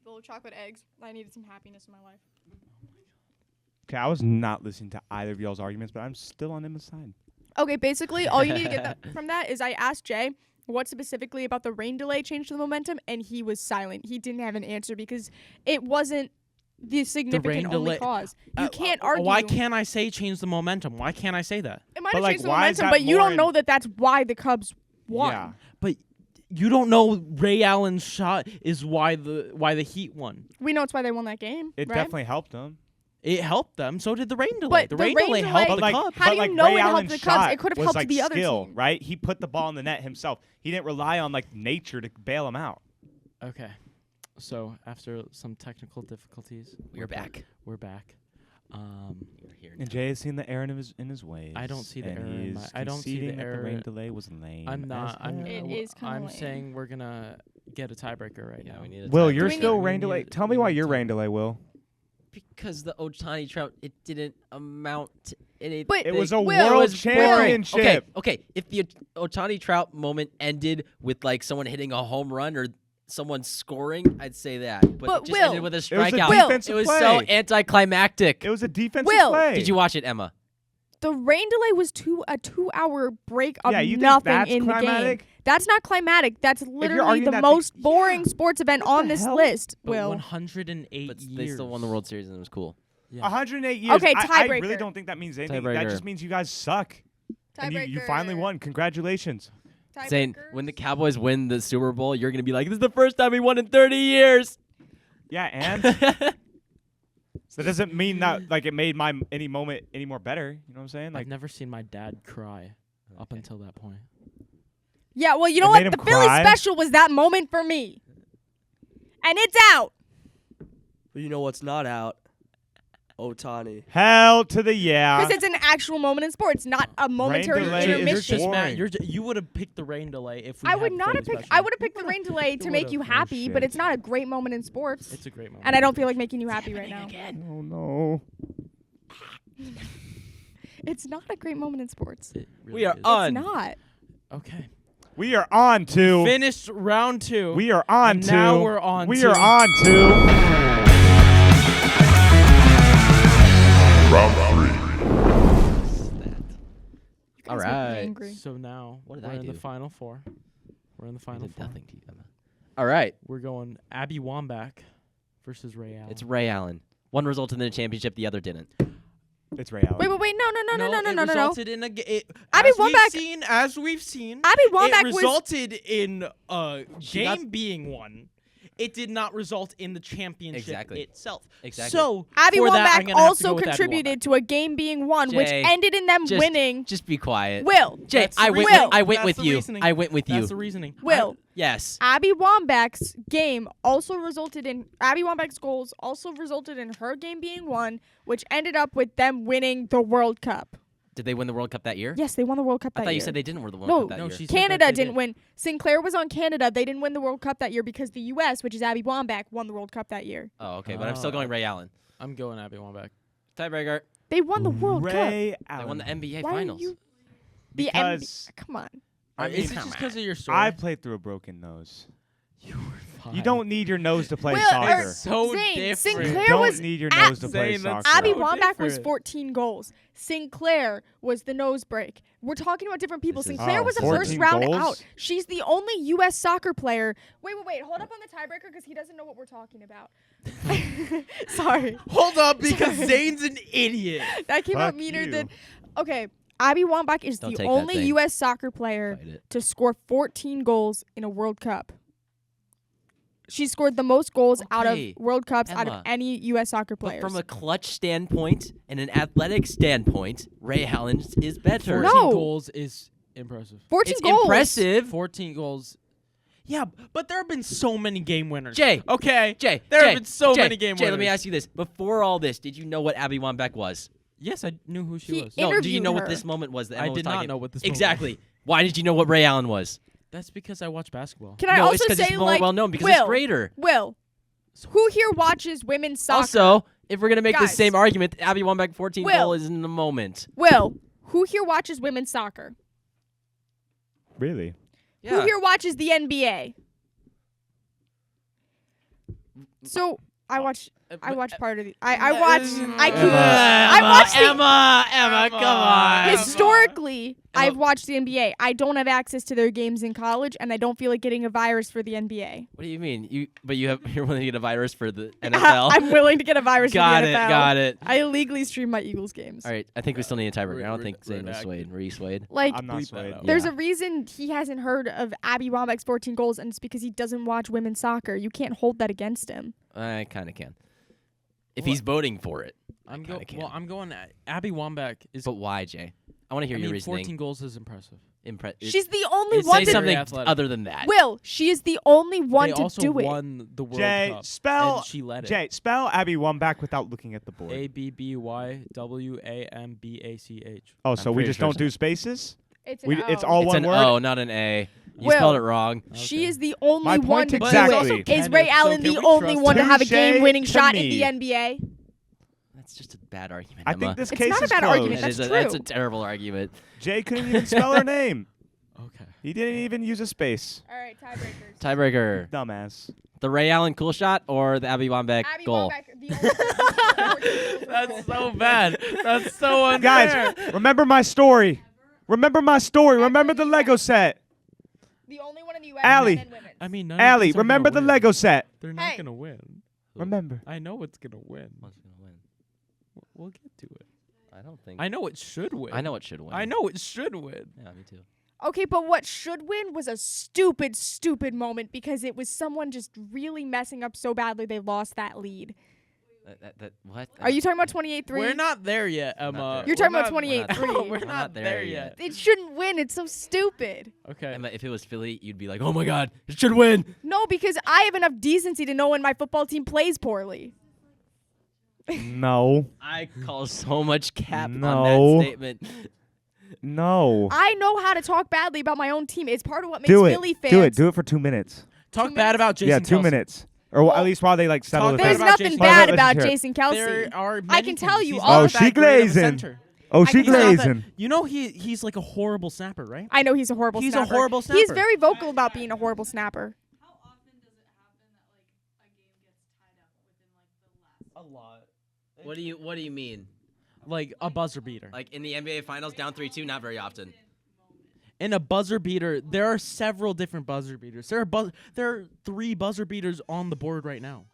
Little chocolate eggs. I needed some happiness in my life. Okay, I was not listening to either of y'all's arguments, but I'm still on Emma's side. Okay, basically, all you need to get from that is I asked Jay what specifically about the rain delay changed the momentum, and he was silent. He didn't have an answer because it wasn't the significant only delay- cause. You can't argue. Why can't I say change the momentum? Why can't I say that? It might But, have like, changed the why is momentum, that but you more don't in- know that that's why the Cubs won. Yeah. But you don't know Ray Allen's shot is why the Heat won. We know it's why they won that game. It right? definitely helped them. It helped them. So did the rain delay. But the the rain rain delay delay- helped But the like, Cubs. How but do you like know Ray it helped Allen's the Cubs? shot It could have was helped like the other skill, team. right? He put the ball in the net himself. He didn't rely on like nature to bail him out. Okay. So after some technical difficulties, We're back. We're back. We're here now. And Jay has seen the error in his ways. I don't see the and error he in my- is I don't see the conceding that error- the rain delay was lame. I'm not. as I'm. hell. It is kinda I'm lame. saying we're gonna get a tiebreaker right Yeah, now. we need a Will, tiebreaker. you're Do we still need- rain delay. Tell me why you're rain delay, Will. Because the Ohtani Trout, it didn't amount to anything. But It was a Will, world was championship. Okay, okay. If the Ohtani Trout moment ended with like someone hitting a home run or someone scoring, I'd say that. But But it just Will- ended with a It was a strikeout. Will- defensive It was play. so anticlimactic. It was a defensive Will- play. Did you watch it, Emma? The rain delay was a 2-hour break of Yeah, you think nothing that's in the game. climatic? That's not climatic. That's literally arguing the that most the- boring sports event What on the this hell? list. But Will 108 But years. they still won the World Series and it was cool. Yeah. 108 years. Okay, I really tiebreaker. don't think that means anything. Tiebreaker. That just means you guys suck. And you finally won. Congratulations. Zane, when the Cowboys win the Super Bowl, you're going to be like, this is the first time we won in 30 years. Yeah, and that doesn't mean that like it made my any moment any more better. You know what I'm saying? I've Like never seen my dad cry up until that point. Yeah, well, you know It what? made The him Philly cry? special was that moment for me. And it's out. But you know what's not out? Otani. hell to the yeah. Because it's an actual moment in sports, not a momentary delay is intermission. boring. Mad. You would have picked the rain delay if we I had would the not Philly have picked. special. I would have picked the rain delay to make you would've. happy, but shit. it's not a great moment in sports. It's a great moment. And I don't feel like making you happy right now. Oh no. It's not a great moment in sports. It really We are is. on. It's not. Okay. We are on to. Finished round 2. We are on And to. now we're on We to- are on to. You All guys make me right. angry. So now What did we're I in the do? final 4. We're in the I final did 4. nothing to you, Emma. All right. We're going Abby Wambach versus Ray Allen. It's Ray Allen. One resulted in a championship, the other didn't. It's Ray Allen. Wait, no. It resulted in a Abby as we've seen, Abby Wambach it was. resulted in a She game got- being won. It did not result in the championship Exactly. itself. Exactly. So Abby for that, I'm Wambach gonna have to also go with Abby contributed to a game being won, which Jay, ended in them just- winning. Just be quiet. Will. Jay, That's the I went. reasoning. I went That's with the you. reasoning. I went with you. That's the reasoning. Will. Yes. Abby Wambach's game also resulted in Abby Wambach's goals also resulted in her game being won, which ended up with them winning the World Cup. Did they win the World Cup that year? Yes, they won the World Cup I that thought year. you said they didn't win the World No, Cup that no, year. she said that Canada they didn't did. win. Sinclair was on Canada. They didn't win the World Cup that year because the U.S., which is Abby Wambach, won the World Cup that year. Oh, okay, but I'm still going Ray Allen. I'm going Abby Wambach. Tiebreaker. They won the World Cup. Ray They Allen. won the NBA Why Finals. are you? The NBA Because come on. I Is mean, it just because of your story? I played through a broken nose. You were fine. You don't need your nose to play Well, soccer. so Zane, different. Sinclair You don't was need your at- nose to play Zane, that's soccer. Abby so Wambach was different. 14 goals. Sinclair was the nose break. We're talking about different people. This is- Sinclair Oh, was the 14 first round goals? out. She's the only U.S. soccer player. Wait. Hold up on the tiebreaker because he doesn't know what we're talking about. Sorry. Hold up, because Zane's an idiot. That came out Fuck meaner you. than. Okay. Abby Wambach is Don't the take that, only Zane. U.S. soccer player Fight it. to score 14 goals in a World Cup. She scored the most goals out of Okay, World Cups out of Emma. any U.S. soccer But players. from a clutch standpoint and an athletic standpoint, Ray Allen is better. 14 No. goals is impressive. 14 It's goals. impressive. 14 goals. Yeah, but there have been so many game winners. Jay. Okay. Jay, There Jay, have been so Jay, many game Jay, let me winners. ask you this. Before all this, did you know what Abby Wambach was? Yes, I knew who she He was. in- No, do you know interviewed what her. this moment was that I Emma was did not talking- know what this moment was. Exactly. Why did you know what Ray Allen was? That's because I watch basketball. Can I No, it's also 'cause say, it's more like, well known because Will, it's greater. Will, who here watches women's soccer? Also, if we're gonna make Guys. the same argument, Abby Wambach 14 Will. goal is in the moment. Will, who here watches women's soccer? Really? Who here watches the NBA? So I watch part of the. I watch. I keep. I watch the. Emma, come on. Historically, I've watched the NBA. I don't have access to their games in college, and I don't feel like getting a virus for the NBA. What do you mean? You're willing to get a virus for the NFL? I'm willing to get a virus got for the it, NFL. got it. I illegally stream my Eagles games. All right, I think we still need a tiebreaker. I don't think Zane was redacted. swayed. Were you swayed? Like, I'm not Bleep that swayed. out. there's Yeah. a reason he hasn't heard of Abby Wambach's 14 goals, and it's because he doesn't watch women's soccer. You can't hold that against him. I kind of can. If he's voting for it. I'm kinda can. Well, I'm going. Abby Wambach is. But why, Jay? I want to hear I your mean, reasoning. 14 goals is impressive. She's the only It's one Say to something athletic. other than that. Will. She is the only one They to also do it. won the World Jay, Cup. spell. And she led it. Jay, spell Abby Wambach without looking at the board. ABBYWAMBACH. Oh, so we pretty just sure don't so. do spaces? It's It's O. all It's one an word. O, not an A. You Will. spelled it wrong. She is the only My one point to do exactly. it. Is Kind Ray of, so Allen can the we only trust one to her? have a Touche game-winning to shot in me. the NBA? That's just a bad argument, I Emma. think this It's case not a is bad closed. argument. That is That's that's a true. terrible argument. Jay couldn't even spell her name. Okay. He didn't even use a space. All right, tiebreakers. Tiebreaker. Dumbass. The Ray Allen cool shot or the Abby Wambach Abby goal? Wambach, the That's so bad. That's so unfair. Guys, remember my story. Remember my story. Remember the Lego set. the only one in the U.S. Allie. men and women. I mean, none Allie, of these are remember gonna the win. Lego set. They're not Hey. gonna win. Remember. I know it's gonna win. What's gonna win? We'll get to it. I don't think. I know it should win. I know it should win. I know it should win. Yeah, me too. Okay, but what should win was a stupid, stupid moment because it was someone just really messing up so badly they lost that lead. What? Are you talking about 28-3? We're not there yet, Emma. there. You're talking We're about not- 28-3. We're not there yet. It shouldn't win. It's so stupid. Okay. Emma, if it was Philly, you'd be like, "Oh my God, it should win." No, because I have enough decency to know when my football team plays poorly. No. I call so much cap on No. that statement. No. I know how to talk badly about my own team. It's part of what makes Do it. Philly fans. Do it. Do it for 2 minutes. Talk 2 bad minutes? about Jason. Yeah, 2 Kelce. minutes. Or at least while they like settle Talk the bad There's thing. about nothing Jason bad Kelce. about Let's hear it. Jason Kelsey. There are I many can things. tell you He's all not Oh, that she great of a glazing. center. Oh, she He's not that- glazing. You know he's like a horrible snapper, right? I know he's a horrible He's a snapper. horrible He's snapper. very vocal about being a horrible snapper. How often does it happen that like a game gets tied up within like the last? A lot. What do you mean? Like a buzzer beater. Like in the NBA Finals, down 3-2, not very often. In a buzzer beater, there are several different buzzer beaters. There are 3 buzzer beaters on the board right now.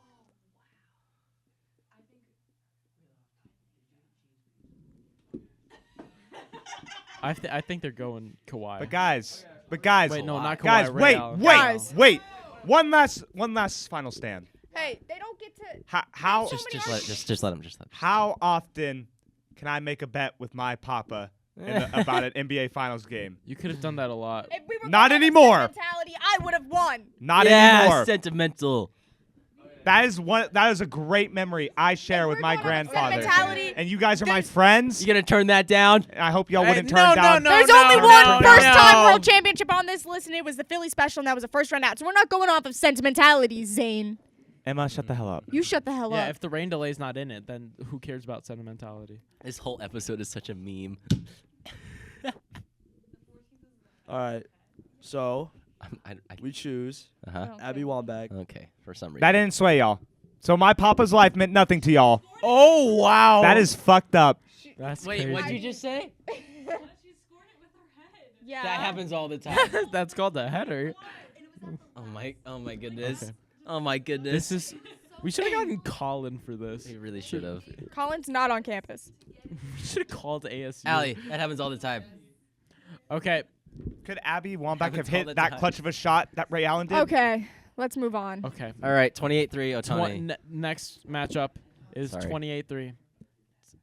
I think they're going Kawhi. But guys. Wait, no, not Kawhi. Guys, Ray wait, Allen. wait, Guys. wait. One last final stand. Hey, they don't get to. How Just let him. how often can I make a bet with my papa about an NBA Finals game? You could have done that a lot. If we were Not going on a anymore. Mentality, I would have won. Not Yeah, anymore. sentimental. That is a great memory I share If with we're my going on grandfather. sentimentality, And you guys are my there's- friends. You gonna turn that down? And I hope y'all Hey, wouldn't no, turn down. no, There's only no, one no, first-time no. world championship on this list, and it was the Philly special, and that was the first round out. So we're not going off of sentimentality, Zane. Emma, shut the hell up. You shut the hell Yeah, up. if the rain delay's not in it, then who cares about sentimentality? This whole episode is such a meme. All right. So I, we choose uh-huh. Abby Wambach. Okay, for some reason. That didn't sway y'all. So my papa's life meant nothing to y'all. Oh wow, That is fucked up. that's Wait, crazy. what'd you just say? She scored it with her head. Yeah. That happens all the time. That's called a header. Oh my goodness. Okay. Oh my goodness. This is. We should have gotten Colin for this. We really should have. Colin's not on campus. We should have called ASU. Allie, that happens all the time. Okay. Could Abby Wambach Happens have all hit the that time. clutch of a shot that Ray Allen did? Okay, let's move on. Okay. All right, 28-3 Otani. Next matchup is Sorry. 28-3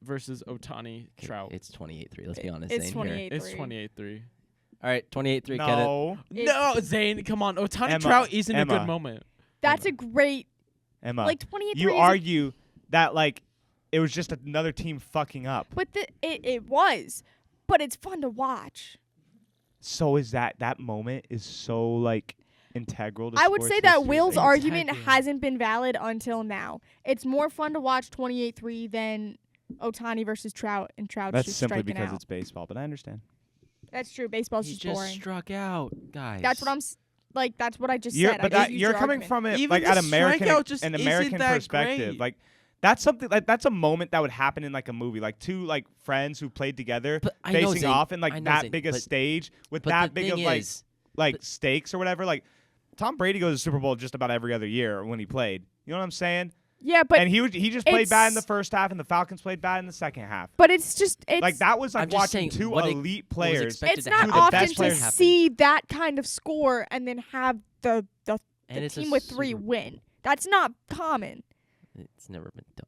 versus Otani Okay, Trout. It's 28-3. Let's be honest, It's Zane 28. here. It's 28-3. All right, 28-3 Kenneth. No. No, Zane, come on. Otani Emma, Trout isn't a Emma. good moment. That's a great, Emma. like 28. You argue that like it was just another team fucking up. But it was, but it's fun to watch. So is that moment is so like integral to I would sports say that history. Will's Like, argument integral. hasn't been valid until now. It's more fun to watch 28-3 than Otani versus Trout, and Trout's That's just simply striking because out. it's baseball, but I understand. That's true. Baseball's He just just boring. struck out, guys. That's what I'm like. That's what I just You're, said. but I just that, used you're your coming argument. from it Even like the at American strikeout just an isn't American that perspective. great. Like that's something like that's a moment that would happen in like a movie, like two like friends who played together But I know, facing Zane. off in I like know, that Zane, big a but- stage with But that the big of thing like is, stakes or whatever. Like Tom Brady goes to the Super Bowl just about every other year when he played. You know what I'm saying? Yeah, but and he just played bad in the it's- first half, and the Falcons played bad in the second half. but it's just it's Like that was like I'm just watching saying, two what elite was players. expected it's to not happen. the often best to players happen. see that kind of score and then have the And it's a team with 3 Super- win. That's not common. It's never been done.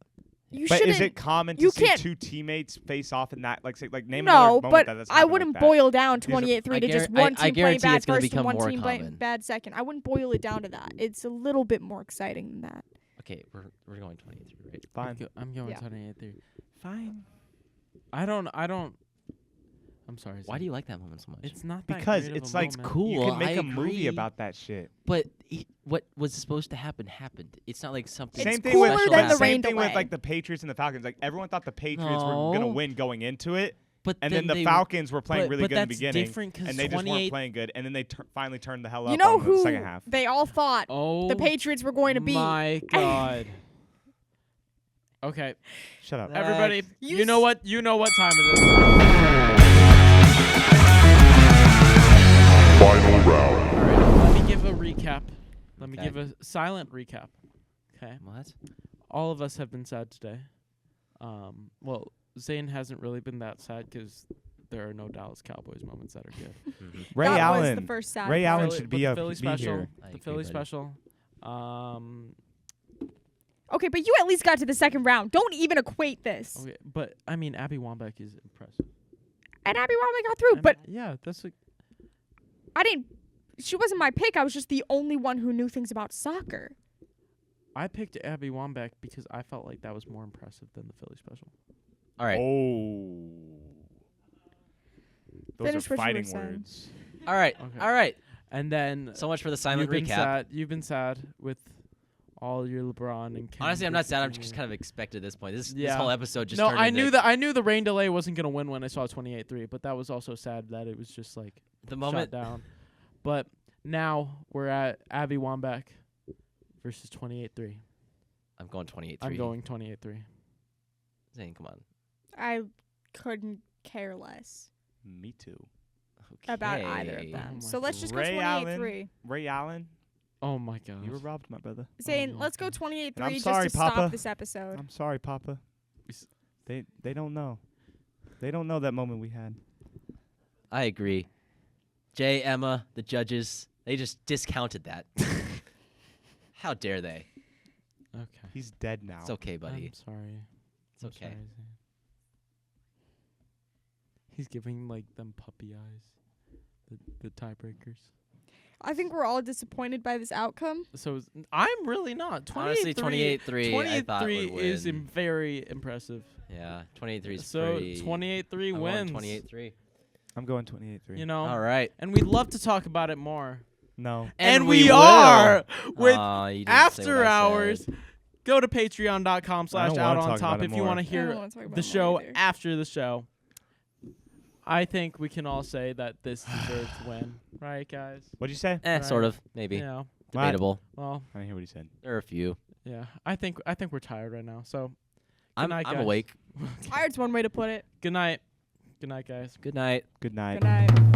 You But shouldn't. is it common to you see can't- two teammates face off in that? Like, say, like name no, another moment but that that's I happened wouldn't like that. boil down These are- 28-3 to I just guar- I- one I team playing guarantee bad it's gonna first and become one more team playing common. bad second. I wouldn't boil it down to that. It's a little bit more exciting than that. Okay, we're going 23, right? Fine. I'm going Yeah. 28-3. Fine. I don't. I'm sorry. Why Zane. do you like that moment so much? It's not that Because great of it's a like moment. cool. You can make I a movie agree. about that shit. But what was supposed to happen happened. It's not like something. It's Same thing cooler with than the same rain thing with delay. like the Patriots and the Falcons. Like everyone thought the Patriots were gonna No. win going into it, But And then the they Falcons were playing really but good in the that's beginning, different 'cause and they just 28 weren't playing good. And then they finally turned the hell up You know on the who second half. they all thought Oh, the Patriots were going to beat? my God. Okay, Shut up. everybody. You You know s- what? You know what time it is. Final round. All right. Let me give a recap. Let me Okay. give a silent recap. Okay. What? All of us have been sad today. Well, Zane hasn't really been that sad because there are no Dallas Cowboys moments that are good. Ray that Allen. was the first sad Ray part. Allen Philly- should but be the up. Philly Be special. here. I The agree, Philly buddy. special. Okay, but you at least got to the second round. Don't even equate this. Okay, but I mean, Abby Wambach is impressive. And Abby Wambach got through, And but yeah, that's like I didn't. She wasn't my pick. I was just the only one who knew things about soccer. I picked Abby Wambach because I felt like that was more impressive than the Philly special. All right. Oh. Those Finish are what you were fighting saying. words. All right. Okay. All right. And then So much for the silent you've been recap. sad. You've been sad with all your LeBron and Ken Honestly, I'm not sad. I'm Griffey just Jr. kind of expected at this point. This Yeah. whole episode just No, turned I into knew the rain delay wasn't gonna win when I saw 28-3, but that was also sad that it was just like the shut moment. down. But now we're at Abby Wambach versus 28-3. I'm going 28-3. I'm going 28-3. Zane, come on. I couldn't care less Me too. about either of Okay. them. Oh so my let's just go Ray 28-3. Ray Allen, Oh my god. you were robbed, my brother. Zane, Oh, let's go God. 28-3 I'm just sorry, to Papa. stop this episode. I'm sorry, Papa. s- They don't know. They don't know that moment we had. I agree. Jay, Emma, the judges, they just discounted that. How dare they? Okay. He's dead now. It's okay, buddy. I'm sorry. It's I'm okay. sorry, Zane. He's giving like them puppy eyes. The tiebreakers. I think we're all disappointed by this outcome. So I'm really not. 28-3. Honestly, 28-3, I thought 28-3 would is win. very impressive. Yeah, 23 is So pretty. 28-3 I'm wins. going 28-3. I'm going 28-3. You know. All right. And we'd love to talk about it more. No. And we we will. are with Aw, you didn't say After what I Hours. said. Go to patreon.com/out wanna on talk top about it if you more. want to I don't hear wanna talk about the it more show either. after the show. I think we can all say that this deserves to win, right, guys? What'd you say? Right. Sort of, maybe. Yeah. Debatable. Well, I didn't hear what he said. There are a few. yeah. I think we're tired right now. So, I'm night, guys. awake. Tired's one way to put it. good night. Good night, guys. Good night. Good night. Good night.